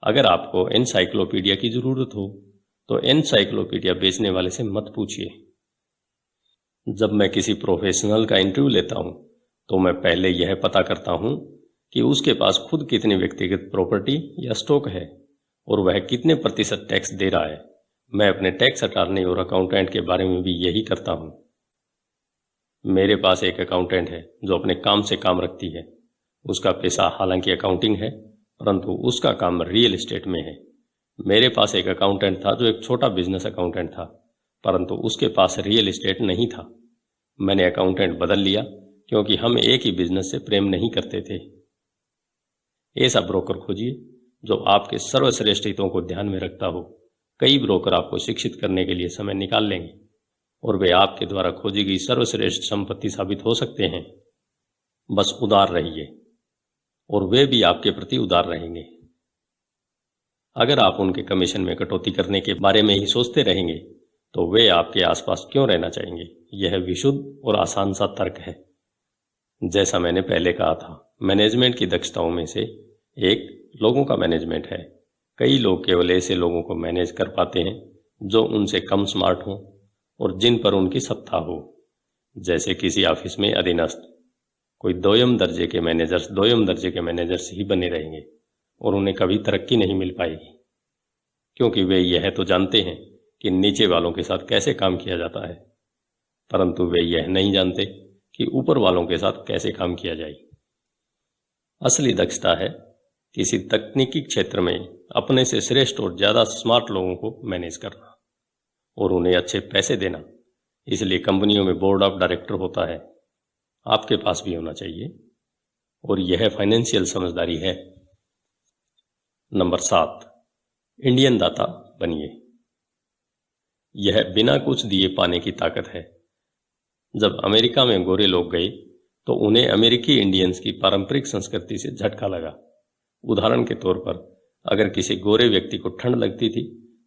अगर आपको एनसाइक्लोपीडिया की जरूरत हो तो एनसाइक्लोपीडिया बेचने वाले से मत पूछिए। जब मैं किसी प्रोफेशनल का इंटरव्यू लेता हूं तो मैं पहले यह पता करता हूं कि उसके पास खुद कितनी व्यक्तिगत प्रॉपर्टी या स्टॉक है और वह कितने प्रतिशत टैक्स दे रहा है। मैं अपने टैक्स अटॉर्नी और अकाउंटेंट के बारे में भी यही करता हूं। मेरे पास एक अकाउंटेंट है जो अपने काम से काम रखती है। उसका पेशा हालांकि अकाउंटिंग है, परंतु उसका काम रियल एस्टेट में है। मेरे पास एक अकाउंटेंट था जो एक छोटा बिजनेस अकाउंटेंट था, परंतु उसके पास रियल एस्टेट नहीं था। मैंने अकाउंटेंट बदल लिया क्योंकि हम एक ही बिजनेस से प्रेम नहीं करते थे। ऐसा ब्रोकर खोजिए जो आपके सर्वश्रेष्ठ हितों को ध्यान में रखता हो। कई ब्रोकर आपको शिक्षित करने के लिए समय निकाल लेंगे और वे आपके द्वारा खोजी गई सर्वश्रेष्ठ संपत्ति साबित हो सकते हैं। बस उदार रहिए और वे भी आपके प्रति उदार रहेंगे। अगर आप उनके कमीशन में कटौती करने के बारे में ही सोचते रहेंगे तो वे आपके आसपास क्यों रहना चाहेंगे। यह विशुद्ध और आसान सा तर्क है। जैसा मैंने पहले कहा था, मैनेजमेंट की दक्षताओं में से एक लोगों का मैनेजमेंट है। कई लोग केवल ऐसे लोगों को मैनेज कर पाते हैं जो उनसे कम स्मार्ट हों और जिन पर उनकी सत्ता हो। जैसे किसी ऑफिस में अधीनस्थ, कोई दोयम दर्जे के मैनेजर्स ही बने रहेंगे और उन्हें कभी तरक्की नहीं मिल पाएगी, क्योंकि वे यह तो जानते हैं कि नीचे वालों के साथ कैसे काम किया जाता है, परंतु वे यह नहीं जानते कि ऊपर वालों के साथ कैसे काम किया जाए। असली दक्षता है किसी तकनीकी क्षेत्र में अपने से श्रेष्ठ और ज्यादा स्मार्ट लोगों को मैनेज करना और उन्हें अच्छे पैसे देना। इसलिए कंपनियों में बोर्ड ऑफ डायरेक्टर होता है, आपके पास भी होना चाहिए, और यह फाइनेंशियल समझदारी है। नंबर 7, इंडियन दाता बनिए। यह बिना कुछ दिए पाने की ताकत है। जब अमेरिका में गोरे लोग गए तो उन्हें अमेरिकी इंडियंस की पारंपरिक संस्कृति से झटका लगा। उदाहरण के तौर पर, अगर किसी गोरे व्यक्ति को ठंड लगती थी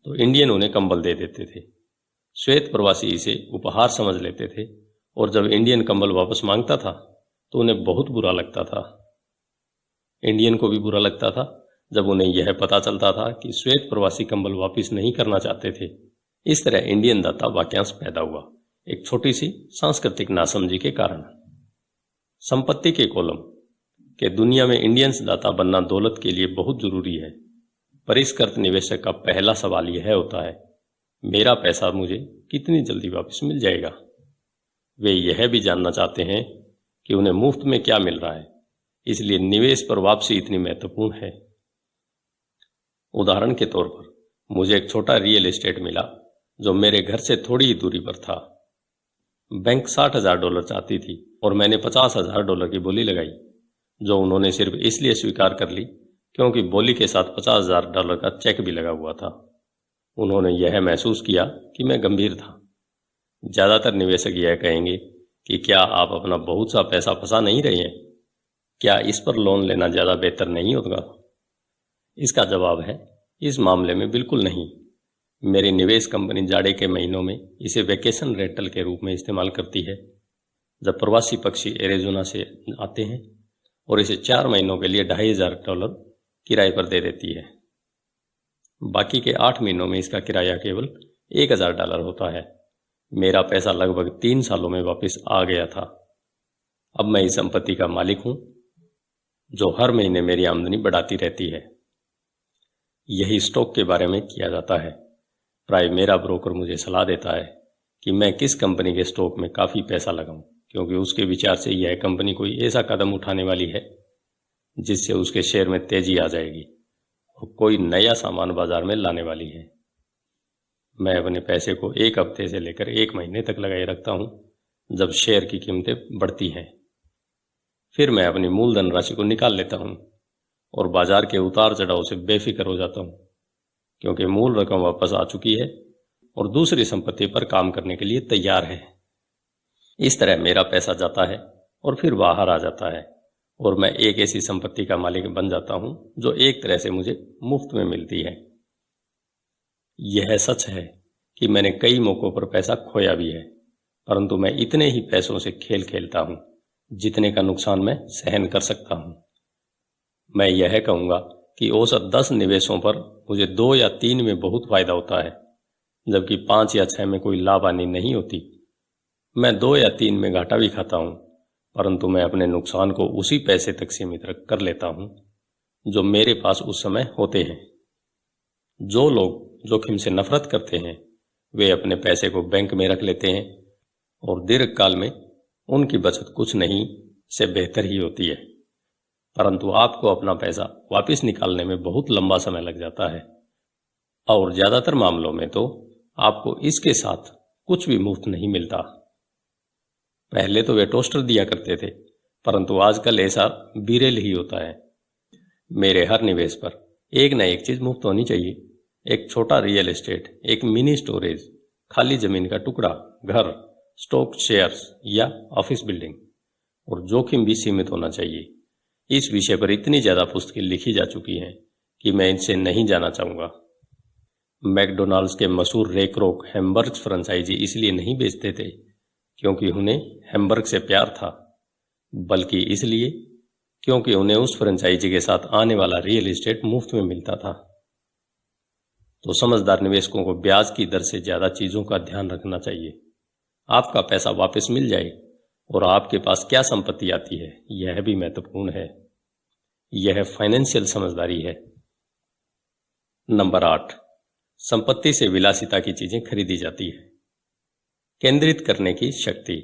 तो इंडियन उन्हें कंबल दे देते थे। श्वेत प्रवासी इसे उपहार समझ लेते थे और जब इंडियन कंबल वापस मांगता था तो उन्हें बहुत बुरा लगता था। इंडियन को भी बुरा लगता था जब उन्हें यह पता चलता था कि श्वेत प्रवासी कंबल वापस नहीं करना चाहते थे। इस तरह इंडियन दाता वाक्यांश पैदा हुआ, एक छोटी सी सांस्कृतिक नासमझी के कारण। संपत्ति के कॉलम के दुनिया में इंडियंस दाता बनना दौलत के लिए बहुत जरूरी है। परिष्कृत निवेशक का पहला सवाल यह होता है, मेरा पैसा मुझे कितनी जल्दी वापस मिल जाएगा। वे यह भी जानना चाहते हैं कि उन्हें मुफ्त में क्या मिल रहा है, इसलिए निवेश पर वापसी इतनी महत्वपूर्ण है। उदाहरण के तौर पर, मुझे एक छोटा रियल एस्टेट मिला जो मेरे घर से थोड़ी ही दूरी पर था। बैंक $60,000 चाहती थी और मैंने $50,000 की बोली लगाई, जो उन्होंने सिर्फ इसलिए स्वीकार कर ली क्योंकि बोली के साथ $50,000 का चेक भी लगा हुआ था। उन्होंने यह महसूस किया कि मैं गंभीर था। ज्यादातर निवेशक यह कहेंगे कि क्या आप अपना बहुत सा पैसा फंसा नहीं रहे हैं, क्या इस पर लोन लेना ज्यादा बेहतर नहीं होगा। इसका जवाब है, इस मामले में बिल्कुल नहीं। मेरी निवेश कंपनी जाड़े के महीनों में इसे वेकेशन रेंटल के रूप में इस्तेमाल करती है, जब प्रवासी पक्षी एरिज़ोना से आते हैं, और इसे 4 महीनों के लिए $2,500 किराए पर दे देती है। बाकी के 8 महीनों में इसका किराया केवल $1,000 होता है। मेरा पैसा लगभग 3 सालों में वापस आ गया था। अब मैं इस संपत्ति का मालिक हूं जो हर महीने मेरी आमदनी बढ़ाती रहती है। यही स्टॉक के बारे में किया जाता है। प्राय मेरा ब्रोकर मुझे सलाह देता है कि मैं किस कंपनी के स्टॉक में काफ़ी पैसा लगाऊं, क्योंकि उसके विचार से यह कंपनी कोई ऐसा कदम उठाने वाली है जिससे उसके शेयर में तेजी आ जाएगी और कोई नया सामान बाजार में लाने वाली है। मैं अपने पैसे को 1 हफ्ते से लेकर 1 महीने तक लगाए रखता हूं, जब शेयर की कीमतें बढ़ती हैं। फिर मैं अपनी मूलधन राशि को निकाल लेता हूं और बाजार के उतार चढ़ाव से बेफिक्र हो जाता हूं, क्योंकि मूल रकम वापस आ चुकी है और दूसरी संपत्ति पर काम करने के लिए तैयार है। इस तरह मेरा पैसा जाता है और फिर बाहर आ जाता है और मैं एक ऐसी संपत्ति का मालिक बन जाता हूं जो एक तरह से मुझे मुफ्त में मिलती है। यह सच है कि मैंने कई मौकों पर पैसा खोया भी है, परंतु मैं इतने ही पैसों से खेल खेलता हूं जितने का नुकसान मैं सहन कर सकता हूं। मैं यह कहूंगा कि औसत 10 निवेशों पर मुझे 2 या 3 में बहुत फायदा होता है, जबकि 5 या 6 में कोई लाभ हानि नहीं होती। मैं 2 या 3 में घाटा भी खाता हूं, परंतु मैं अपने नुकसान को उसी पैसे तक सीमित कर लेता हूं जो मेरे पास उस समय होते हैं। जो लोग जोखिम से नफरत करते हैं वे अपने पैसे को बैंक में रख लेते हैं और दीर्घकाल में उनकी बचत कुछ नहीं से बेहतर ही होती है, परंतु आपको अपना पैसा वापस निकालने में बहुत लंबा समय लग जाता है और ज़्यादातर मामलों में तो आपको इसके साथ कुछ भी मुफ्त नहीं मिलता। पहले तो वे टोस्टर दिया करते थे, परंतु आजकल ऐसा बिरेल ही होता है। मेरे हर निवेश पर एक न एक चीज़ मुफ्त होनी चाहिए। एक छोटा रियल एस्टेट, एक मिनी स्टोरेज, खाली जमीन का टुकड़ा, घर, स्टॉक शेयर्स या ऑफिस बिल्डिंग, और जोखिम भी सीमित होना चाहिए। इस विषय पर इतनी ज़्यादा पुस्तकें लिखी जा चुकी हैं कि मैं इनसे नहीं जाना चाहूँगा। मैकडोनाल्ड्स के मशहूर रे क्रोक हैमबर्ग्स फ्रेंचाइजी इसलिए नहीं बेचते थे क्योंकि उन्हें हैमबर्ग से प्यार था, बल्कि इसलिए क्योंकि उन्हें उस फ्रेंचाइजी के साथ आने वाला रियल एस्टेट मुफ्त में मिलता था। तो समझदार निवेशकों को ब्याज की दर से ज़्यादा चीज़ों का ध्यान रखना चाहिए। आपका पैसा वापस मिल जाए और आपके पास क्या संपत्ति आती है, यह भी महत्वपूर्ण है। यह फाइनेंशियल समझदारी है। नंबर 8, संपत्ति से विलासिता की चीज़ें खरीदी जाती है। केंद्रित करने की शक्ति।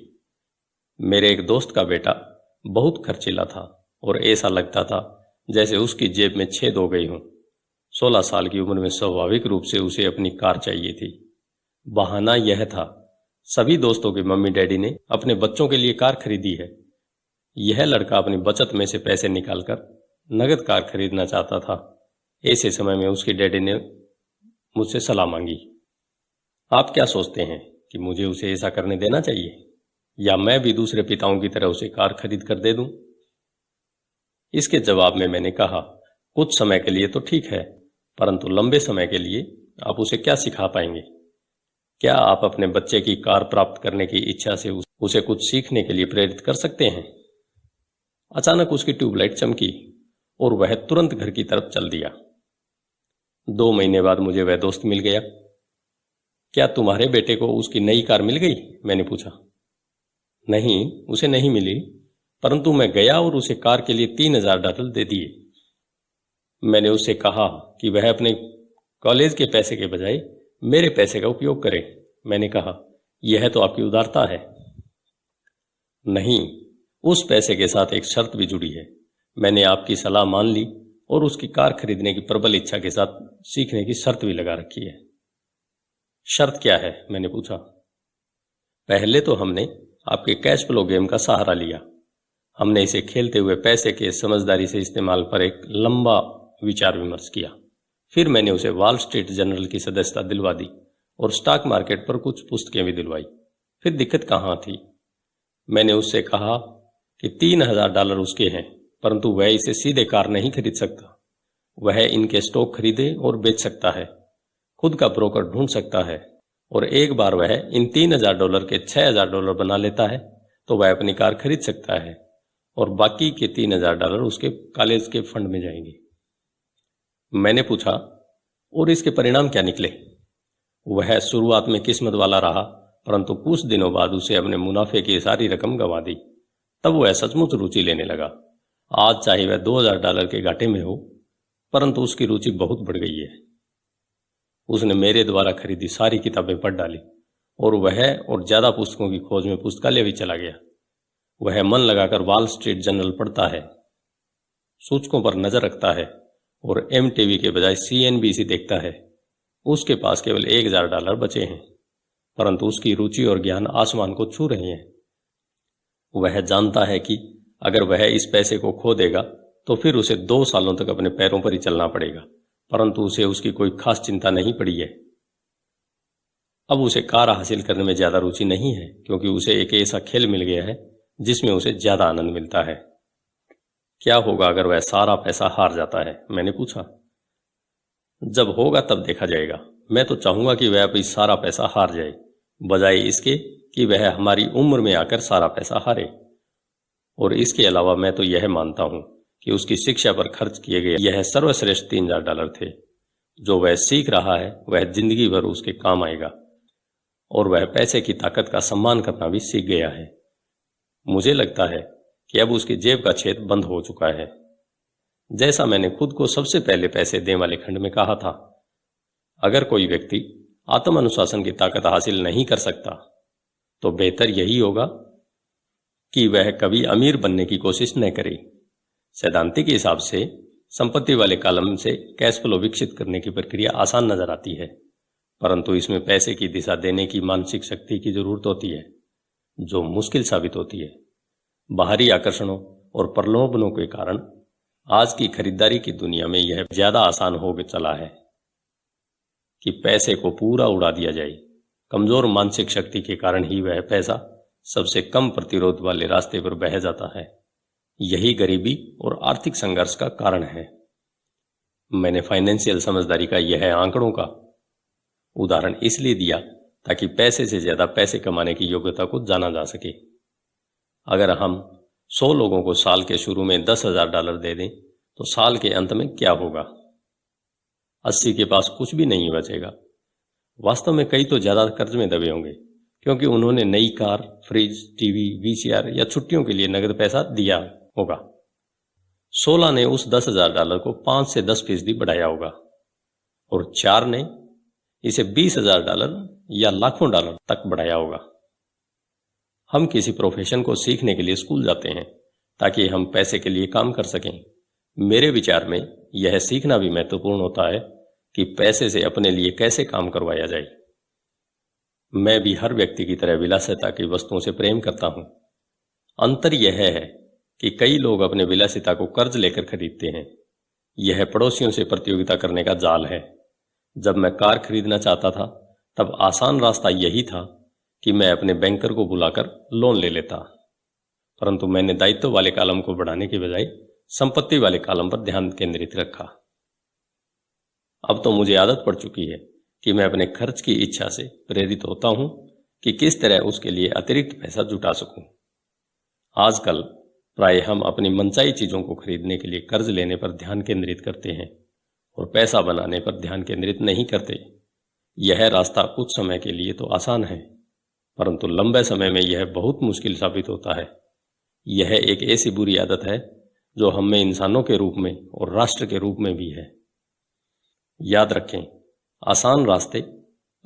मेरे एक दोस्त का बेटा बहुत खर्चीला था और ऐसा लगता था जैसे उसकी जेब में छेद हो गई हों। 16 साल की उम्र में स्वाभाविक रूप से उसे अपनी कार चाहिए थी। बहाना यह था, सभी दोस्तों के मम्मी डैडी ने अपने बच्चों के लिए कार खरीदी है। यह लड़का अपनी बचत में से पैसे निकालकर नगद कार खरीदना चाहता था। ऐसे समय में उसके डैडी ने मुझसे सलाह मांगी। आप क्या सोचते हैं कि मुझे उसे ऐसा करने देना चाहिए या मैं भी दूसरे पिताओं की तरह उसे कार खरीद कर दे दूं? इसके जवाब में मैंने कहा, कुछ समय के लिए तो ठीक है, परंतु लंबे समय के लिए आप उसे क्या सिखा पाएंगे? क्या आप अपने बच्चे की कार प्राप्त करने की इच्छा से उसे कुछ सीखने के लिए प्रेरित कर सकते हैं? अचानक उसकी ट्यूबलाइट चमकी और वह तुरंत घर की तरफ चल दिया। 2 महीने बाद मुझे वह दोस्त मिल गया। क्या तुम्हारे बेटे को उसकी नई कार मिल गई? मैंने पूछा। नहीं, उसे नहीं मिली, परंतु मैं गया और उसे कार के लिए $3000 दे दिए। मैंने उससे कहा कि वह अपने कॉलेज के पैसे के बजाय मेरे पैसे का उपयोग करे। मैंने कहा, यह तो आपकी उदारता है। नहीं, उस पैसे के साथ एक शर्त भी जुड़ी है। मैंने आपकी सलाह मान ली और उसकी कार खरीदने की प्रबल इच्छा के साथ सीखने की शर्त भी लगा रखी है। शर्त क्या है? मैंने पूछा। पहले तो हमने आपके कैश फ्लो गेम का सहारा लिया। हमने इसे खेलते हुए पैसे के समझदारी से इस्तेमाल पर एक लंबा विचार विमर्श किया। फिर मैंने उसे वॉल स्ट्रीट जर्नल की सदस्यता दिलवा दी और स्टॉक मार्केट पर कुछ पुस्तकें भी दिलवाई। फिर दिक्कत कहाँ थी? मैंने उससे कहा कि $3000 उसके हैं, परंतु वह इसे सीधे कार नहीं खरीद सकता। वह इनके स्टॉक खरीदे और बेच सकता है, खुद का ब्रोकर ढूंढ सकता है, और एक बार वह इन $3000 के $6000 बना लेता है तो वह अपनी कार खरीद सकता है और बाकी के $3000 उसके कॉलेज के फंड में जाएंगे। मैंने पूछा, और इसके परिणाम क्या निकले? वह शुरुआत में किस्मत वाला रहा, परंतु कुछ दिनों बाद उसे अपने मुनाफे की सारी रकम गंवा दी। तब वह सचमुच रुचि लेने लगा। आज चाहे वह $2000 के घाटे में हो, परंतु उसकी रुचि बहुत बढ़ गई है। उसने मेरे द्वारा खरीदी सारी किताबें पढ़ डाली और वह और ज्यादा पुस्तकों की खोज में पुस्तकालय भी चला गया। वह मन लगाकर वॉल स्ट्रीट जर्नल पढ़ता है, सूचकों पर नजर रखता है और MTV के बजाय CNBC देखता है। उसके पास केवल $1000 बचे हैं, परंतु उसकी रुचि और ज्ञान आसमान को छू रहे हैं। वह जानता है कि अगर वह इस पैसे को खो देगा तो फिर उसे 2 सालों तक अपने पैरों पर ही चलना पड़ेगा, परंतु उसे उसकी कोई खास चिंता नहीं पड़ी है। अब उसे कार हासिल करने में ज्यादा रुचि नहीं है, क्योंकि उसे एक ऐसा खेल मिल गया है जिसमें उसे ज्यादा आनंद मिलता है। क्या होगा अगर वह सारा पैसा हार जाता है? मैंने पूछा। जब होगा तब देखा जाएगा। मैं तो चाहूंगा कि वह अभी सारा पैसा हार जाए, बजाय इसके कि वह हमारी उम्र में आकर सारा पैसा हारे। और इसके अलावा मैं तो यह मानता हूं कि उसकी शिक्षा पर खर्च किए गए यह सर्वश्रेष्ठ $3000 थे। जो वह सीख रहा है वह जिंदगी भर उसके काम आएगा, और वह पैसे की ताकत का सम्मान करना भी सीख गया है। मुझे लगता है कि अब उसकी जेब का छेद बंद हो चुका है। जैसा मैंने खुद को सबसे पहले पैसे देने वाले खंड में कहा था, अगर कोई व्यक्ति आत्म अनुशासन की ताकत हासिल नहीं कर सकता तो बेहतर यही होगा कि वह कभी अमीर बनने की कोशिश न करे। सैद्धांतिक हिसाब से संपत्ति वाले कॉलम से कैश फ्लो विकसित करने की प्रक्रिया आसान नजर आती है, परंतु इसमें पैसे की दिशा देने की मानसिक शक्ति की जरूरत होती है, जो मुश्किल साबित होती है। बाहरी आकर्षणों और प्रलोभनों के कारण आज की खरीदारी की दुनिया में यह ज्यादा आसान हो चला है कि पैसे को पूरा उड़ा दिया जाए। कमजोर मानसिक शक्ति के कारण ही वह पैसा सबसे कम प्रतिरोध वाले रास्ते पर बह जाता है। यही गरीबी और आर्थिक संघर्ष का कारण है। मैंने फाइनेंशियल समझदारी का यह आंकड़ों का उदाहरण इसलिए दिया ताकि पैसे से ज्यादा पैसे कमाने की योग्यता को जाना जा सके। अगर हम 100 लोगों को साल के शुरू में $10,000 दे दें तो साल के अंत में क्या होगा? 80 के पास कुछ भी नहीं बचेगा। वास्तव में कई तो ज्यादा कर्ज में दबे होंगे, क्योंकि उन्होंने नई कार, फ्रिज, टीवी, VCR या छुट्टियों के लिए नगद पैसा दिया होगा। 16 ने उस $10,000 को 5 से 10% बढ़ाया होगा, और 4 ने इसे $20,000 या लाखों डॉलर तक बढ़ाया होगा। हम किसी प्रोफेशन को सीखने के लिए स्कूल जाते हैं ताकि हम पैसे के लिए काम कर सकें। मेरे विचार में यह सीखना भी महत्वपूर्ण होता है कि पैसे से अपने लिए कैसे काम करवाया जाए। मैं भी हर व्यक्ति की तरह विलासिता की वस्तुओं से प्रेम करता हूं। अंतर यह है कि कई लोग अपने विलासिता को कर्ज लेकर खरीदते हैं। यह पड़ोसियों से प्रतियोगिता करने का जाल है। जब मैं कार खरीदना चाहता था तब आसान रास्ता यही था कि मैं अपने बैंकर को बुलाकर लोन ले लेता, परंतु मैंने दायित्व वाले कॉलम को बढ़ाने के बजाय संपत्ति वाले कॉलम पर ध्यान केंद्रित रखा। अब तो मुझे आदत पड़ चुकी है कि मैं अपने खर्च की इच्छा से प्रेरित होता हूं कि किस तरह उसके लिए अतिरिक्त पैसा जुटा सकूं। आजकल प्राय हम अपनी मनचाही चीजों को खरीदने के लिए कर्ज लेने पर ध्यान केंद्रित करते हैं और पैसा बनाने पर ध्यान केंद्रित नहीं करते। यह रास्ता कुछ समय के लिए तो आसान है, परंतु लंबे समय में यह बहुत मुश्किल साबित होता है। यह एक ऐसी बुरी आदत है जो हम में इंसानों के रूप में और राष्ट्र के रूप में भी है। याद रखें, आसान रास्ते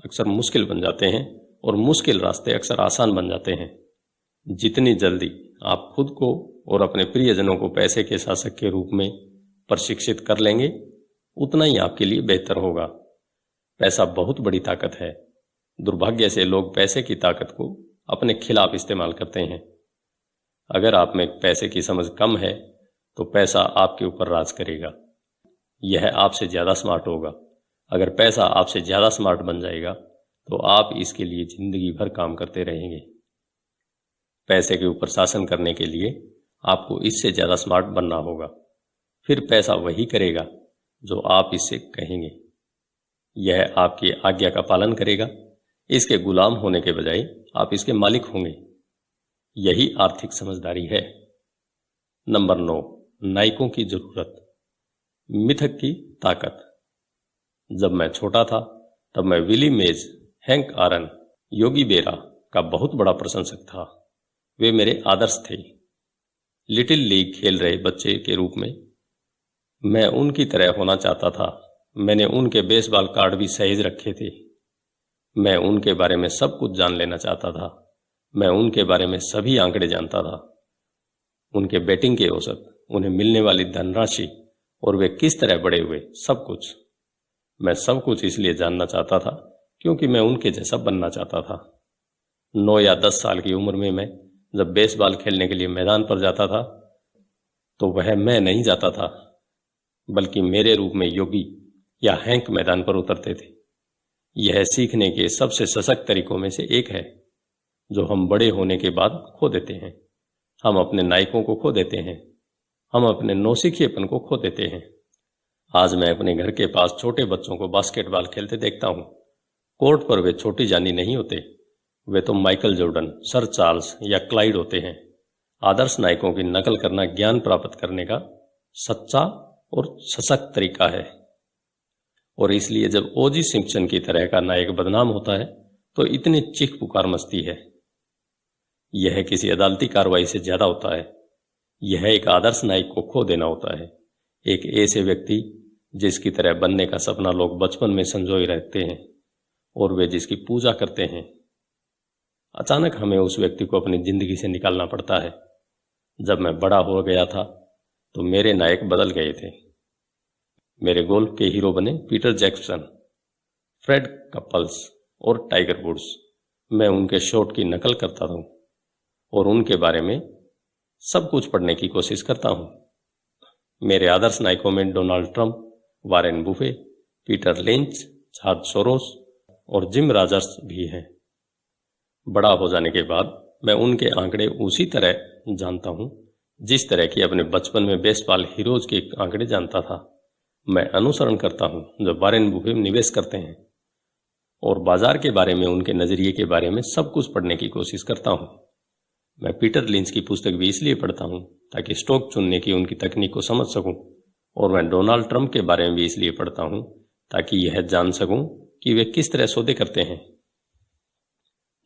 अक्सर मुश्किल बन जाते हैं और मुश्किल रास्ते अक्सर आसान बन जाते हैं। जितनी जल्दी आप खुद को और अपने प्रियजनों को पैसे के शासक के रूप में प्रशिक्षित कर लेंगे, उतना ही आपके लिए बेहतर होगा। पैसा बहुत बड़ी ताकत है। दुर्भाग्य से लोग पैसे की ताकत को अपने खिलाफ इस्तेमाल करते हैं। अगर आप में पैसे की समझ कम है तो पैसा आपके ऊपर राज करेगा। यह आपसे ज्यादा स्मार्ट होगा। अगर पैसा आपसे ज्यादा स्मार्ट बन जाएगा तो आप इसके लिए जिंदगी भर काम करते रहेंगे। पैसे के ऊपर शासन करने के लिए आपको इससे ज्यादा स्मार्ट बनना होगा। फिर पैसा वही करेगा जो आप इससे कहेंगे। यह आपकी आज्ञा का पालन करेगा। इसके गुलाम होने के बजाय आप इसके मालिक होंगे। यही आर्थिक समझदारी है। नंबर 9, नायकों की जरूरत। मिथक की ताकत। जब मैं छोटा था तब मैं विली मेज, हैंक आरन, योगी बेरा का बहुत बड़ा प्रशंसक था। वे मेरे आदर्श थे। लिटिल लीग खेल रहे बच्चे के रूप में मैं उनकी तरह होना चाहता था। मैंने उनके बेसबॉल कार्ड भी सहेज रखे थे। मैं उनके बारे में सब कुछ जान लेना चाहता था। मैं उनके बारे में सभी आंकड़े जानता था, उनके बेटिंग के औसत, उन्हें मिलने वाली धनराशि और वे किस तरह बड़े हुए, सब कुछ। मैं सब कुछ इसलिए जानना चाहता था क्योंकि मैं उनके जैसा बनना चाहता था। 9 या 10 साल की उम्र में मैं जब बेसबॉल खेलने के लिए मैदान पर जाता था तो वह मैं नहीं जाता था, बल्कि मेरे रूप में योगी या हैंक मैदान पर उतरते थे। यह सीखने के सबसे सशक्त तरीकों में से एक है जो हम बड़े होने के बाद खो देते हैं। हम अपने नायकों को खो देते हैं, हम अपने नौसिखिएपन को खो देते हैं। आज मैं अपने घर के पास छोटे बच्चों को बास्केटबॉल खेलते देखता हूँ। कोर्ट पर वे छोटी जानी नहीं होते, वे तो माइकल जॉर्डन, सर चार्ल्स या क्लाइड होते हैं। आदर्श नायकों की नकल करना ज्ञान प्राप्त करने का सच्चा और सशक्त तरीका है। और इसलिए जब ओजी सिम्पसन की तरह का नायक बदनाम होता है तो इतनी चीख पुकार मचती है। यह किसी अदालती कार्रवाई से ज्यादा होता है। यह एक आदर्श नायक को खो देना होता है, एक ऐसे व्यक्ति जिसकी तरह बनने का सपना लोग बचपन में संजोए रहते हैं और वे जिसकी पूजा करते हैं। अचानक हमें उस व्यक्ति को अपनी जिंदगी से निकालना पड़ता है। जब मैं बड़ा हो गया था तो मेरे नायक बदल गए थे। मेरे गोल्फ के हीरो बने पीटर जैक्सन, फ्रेड कपल्स और टाइगर वुड्स। मैं उनके शॉट की नकल करता हूँ और उनके बारे में सब कुछ पढ़ने की कोशिश करता हूँ। मेरे आदर्श नायकों में Donald Trump, Warren buffet, Peter lynch, George Soros और जिम रॉजर्स भी हैं। बड़ा हो जाने के बाद मैं उनके आंकड़े उसी तरह जानता हूँ जिस तरह की अपने बचपन में बेसबॉल हीरोज के आंकड़े जानता था। मैं अनुसरण करता हूँ जब वारेन बुफे निवेश करते हैं और बाजार के बारे में, उनके नजरिए के बारे में सब कुछ पढ़ने की कोशिश करता हूँ। मैं पीटर लिंच की पुस्तक भी इसलिए पढ़ता हूँ ताकि स्टॉक चुनने की उनकी तकनीक को समझ सकूं, और मैं डोनाल्ड ट्रंप के बारे में भी इसलिए पढ़ता हूँ ताकि यह जान सकूं कि वे किस तरह सौदे करते हैं।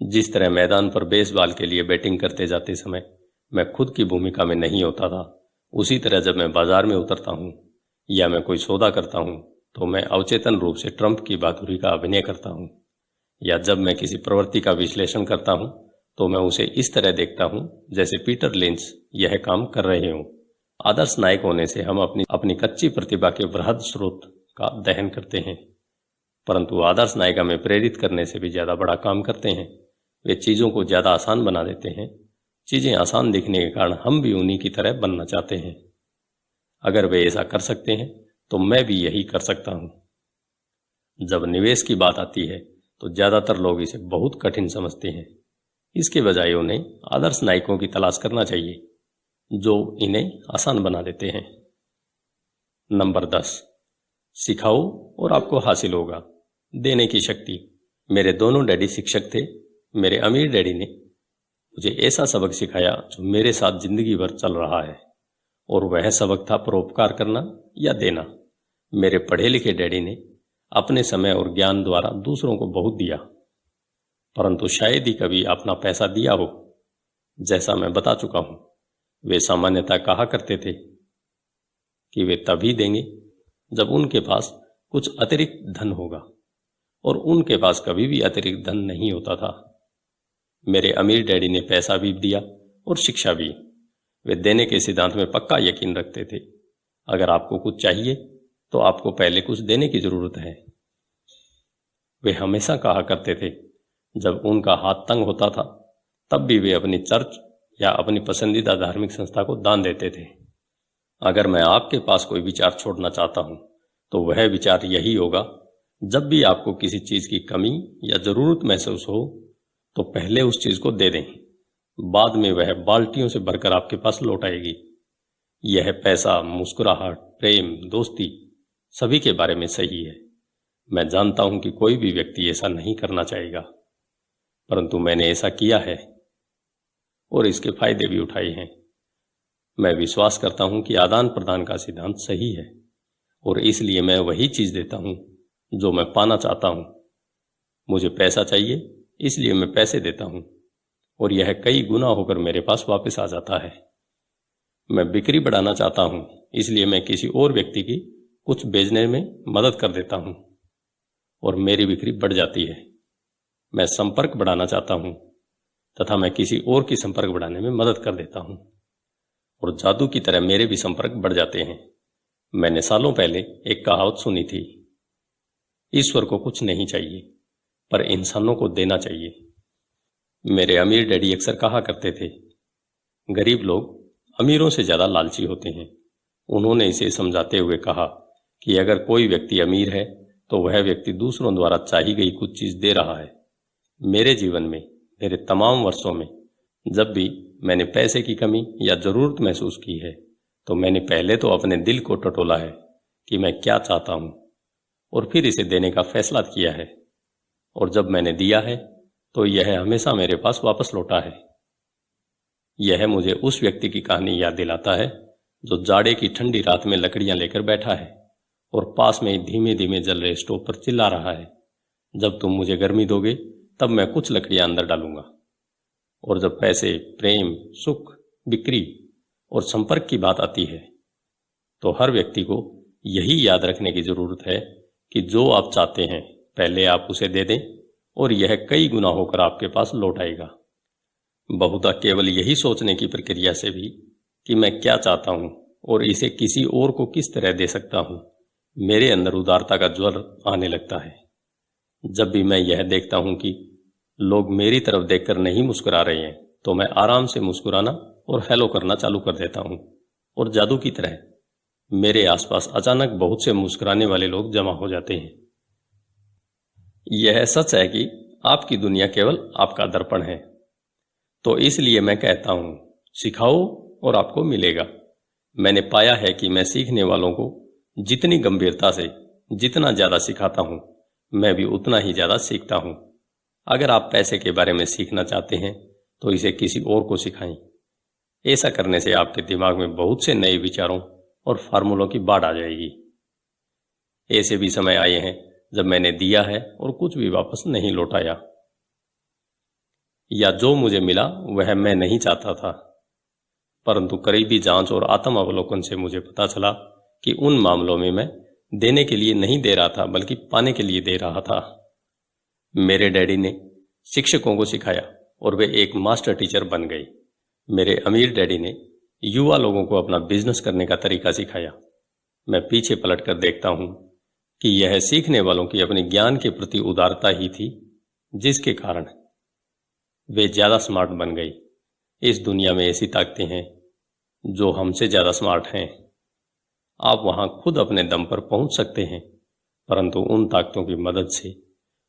जिस तरह मैदान पर बेसबॉल के लिए बैटिंग करते जाते समय मैं खुद की भूमिका में नहीं होता था, उसी तरह जब मैं बाजार में उतरता हूँ या मैं कोई सौदा करता हूँ तो मैं अवचेतन रूप से ट्रंप की बहादुरी का अभिनय करता हूँ। या जब मैं किसी प्रवृत्ति का विश्लेषण करता हूँ तो मैं उसे इस तरह देखता हूँ जैसे पीटर लिंच यह काम कर रहे हों। आदर्श नायक होने से हम अपनी कच्ची प्रतिभा के वृहद स्रोत का दहन करते हैं, परंतु आदर्श नायक हमें प्रेरित करने से भी ज्यादा बड़ा काम करते हैं। वे चीजों को ज्यादा आसान बना देते हैं। चीजें आसान दिखने के कारण हम भी उन्हीं की तरह बनना चाहते हैं। अगर वे ऐसा कर सकते हैं तो मैं भी यही कर सकता हूं। जब निवेश की बात आती है तो ज्यादातर लोग इसे बहुत कठिन समझते हैं। इसके बजाय उन्हें आदर्श नायकों की तलाश करना चाहिए जो इन्हें आसान बना देते हैं। नंबर 10, सिखाओ और आपको हासिल होगा। देने की शक्ति। मेरे दोनों डैडी शिक्षक थे। मेरे अमीर डैडी ने मुझे ऐसा सबक सिखाया जो मेरे साथ जिंदगी भर चल रहा है, और वह सबक था परोपकार करना या देना। मेरे पढ़े लिखे डैडी ने अपने समय और ज्ञान द्वारा दूसरों को बहुत दिया, परंतु शायद ही कभी अपना पैसा दिया हो। जैसा मैं बता चुका हूं, वे सामान्यतः कहा करते थे कि वे तभी देंगे जब उनके पास कुछ अतिरिक्त धन होगा, और उनके पास कभी भी अतिरिक्त धन नहीं होता था। मेरे अमीर डैडी ने पैसा भी दिया और शिक्षा भी। वे देने के सिद्धांत में पक्का यकीन रखते थे। अगर आपको कुछ चाहिए तो आपको पहले कुछ देने की जरूरत है। वे हमेशा कहा करते थे जब उनका हाथ तंग होता था तब भी वे अपनी चर्च या अपनी पसंदीदा धार्मिक संस्था को दान देते थे। अगर मैं आपके पास कोई विचार छोड़ना चाहता हूं तो वह विचार यही होगा, जब भी आपको किसी चीज की कमी या जरूरत महसूस हो तो पहले उस चीज को दे दें। बाद में वह बाल्टियों से भरकर आपके पास लौट आएगी। यह पैसा, मुस्कुराहट, प्रेम, दोस्ती सभी के बारे में सही है। मैं जानता हूं कि कोई भी व्यक्ति ऐसा नहीं करना चाहेगा, परंतु मैंने ऐसा किया है और इसके फायदे भी उठाए हैं। मैं विश्वास करता हूं कि आदान प्रदान का सिद्धांत सही है, और इसलिए मैं वही चीज देता हूं जो मैं पाना चाहता हूं। मुझे पैसा चाहिए, इसलिए मैं पैसे देता हूं, और यह कई गुना होकर मेरे पास वापस आ जाता है। मैं बिक्री बढ़ाना चाहता हूं, इसलिए मैं किसी और व्यक्ति की कुछ बेचने में मदद कर देता हूं और मेरी बिक्री बढ़ जाती है। मैं संपर्क बढ़ाना चाहता हूं तथा मैं किसी और की संपर्क बढ़ाने में मदद कर देता हूं और जादू की तरह मेरे भी संपर्क बढ़ जाते हैं। मैंने सालों पहले एक कहावत सुनी थी, ईश्वर को कुछ नहीं चाहिए पर इंसानों को देना चाहिए। मेरे अमीर डैडी अक्सर कहा करते थे, गरीब लोग अमीरों से ज्यादा लालची होते हैं। उन्होंने इसे समझाते हुए कहा कि अगर कोई व्यक्ति अमीर है तो वह व्यक्ति दूसरों द्वारा चाही गई कुछ चीज दे रहा है। मेरे जीवन में मेरे तमाम वर्षों में जब भी मैंने पैसे की कमी या जरूरत महसूस की है तो मैंने पहले तो अपने दिल को टटोला है कि मैं क्या चाहता हूं और फिर इसे देने का फैसला किया है, और जब मैंने दिया है तो यह हमेशा मेरे पास वापस लौटा है। यह मुझे उस व्यक्ति की कहानी याद दिलाता है जो जाड़े की ठंडी रात में लकड़ियां लेकर बैठा है और पास में ही धीमे धीमे जल रहे स्टोव पर चिल्ला रहा है, जब तुम मुझे गर्मी दोगे तब मैं कुछ लकड़ियां अंदर डालूंगा। और जब पैसे, प्रेम, सुख, बिक्री और संपर्क की बात आती है तो हर व्यक्ति को यही याद रखने की जरूरत है कि जो आप चाहते हैं पहले आप उसे दे दें और यह कई गुना होकर आपके पास लौट आएगा। बहुधा केवल यही सोचने की प्रक्रिया से भी कि मैं क्या चाहता हूं और इसे किसी और को किस तरह दे सकता हूं, मेरे अंदर उदारता का ज्वर आने लगता है। जब भी मैं यह देखता हूं कि लोग मेरी तरफ देखकर नहीं मुस्कुरा रहे हैं तो मैं आराम से मुस्कुराना और हेलो करना चालू कर देता हूं और जादू की तरह मेरे आसपास अचानक बहुत से मुस्कुराने वाले लोग जमा हो जाते हैं। यह सच है कि आपकी दुनिया केवल आपका दर्पण है, तो इसलिए मैं कहता हूं, सिखाओ और आपको मिलेगा। मैंने पाया है कि मैं सीखने वालों को जितनी गंभीरता से जितना ज्यादा सिखाता हूं, मैं भी उतना ही ज्यादा सीखता हूं। अगर आप पैसे के बारे में सीखना चाहते हैं तो इसे किसी और को सिखाएं। ऐसा करने से आपके दिमाग में बहुत से नए विचारों और फार्मूलों की बाढ़ आ जाएगी। ऐसे भी समय आए हैं जब मैंने दिया है और कुछ भी वापस नहीं लौटाया, या जो मुझे मिला वह मैं नहीं चाहता था, परंतु करीबी जांच और आत्म अवलोकन से मुझे पता चला कि उन मामलों में मैं देने के लिए नहीं दे रहा था बल्कि पाने के लिए दे रहा था। मेरे डैडी ने शिक्षकों को सिखाया और वे एक मास्टर टीचर बन गए। मेरे अमीर डैडी ने युवा लोगों को अपना बिजनेस करने का तरीका सिखाया। मैं पीछे पलटकर देखता हूं कि यह सीखने वालों की अपने ज्ञान के प्रति उदारता ही थी जिसके कारण वे ज्यादा स्मार्ट बन गई। इस दुनिया में ऐसी ताकतें हैं जो हमसे ज्यादा स्मार्ट हैं। आप वहां खुद अपने दम पर पहुंच सकते हैं, परंतु उन ताकतों की मदद से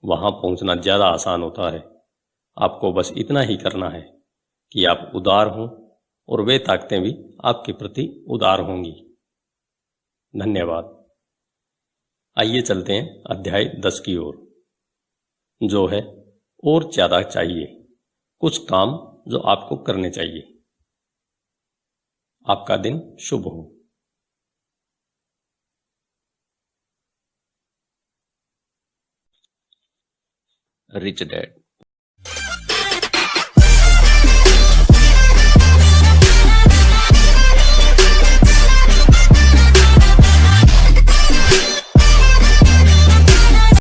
वहां पहुंचना ज्यादा आसान होता है। आपको बस इतना ही करना है कि आप उदार हों और वे ताकतें भी आपके प्रति उदार होंगी। धन्यवाद। आइए चलते हैं अध्याय 10 की ओर, जो है और ज्यादा चाहिए, कुछ काम जो आपको करने चाहिए। आपका दिन शुभ हो। Rich dad.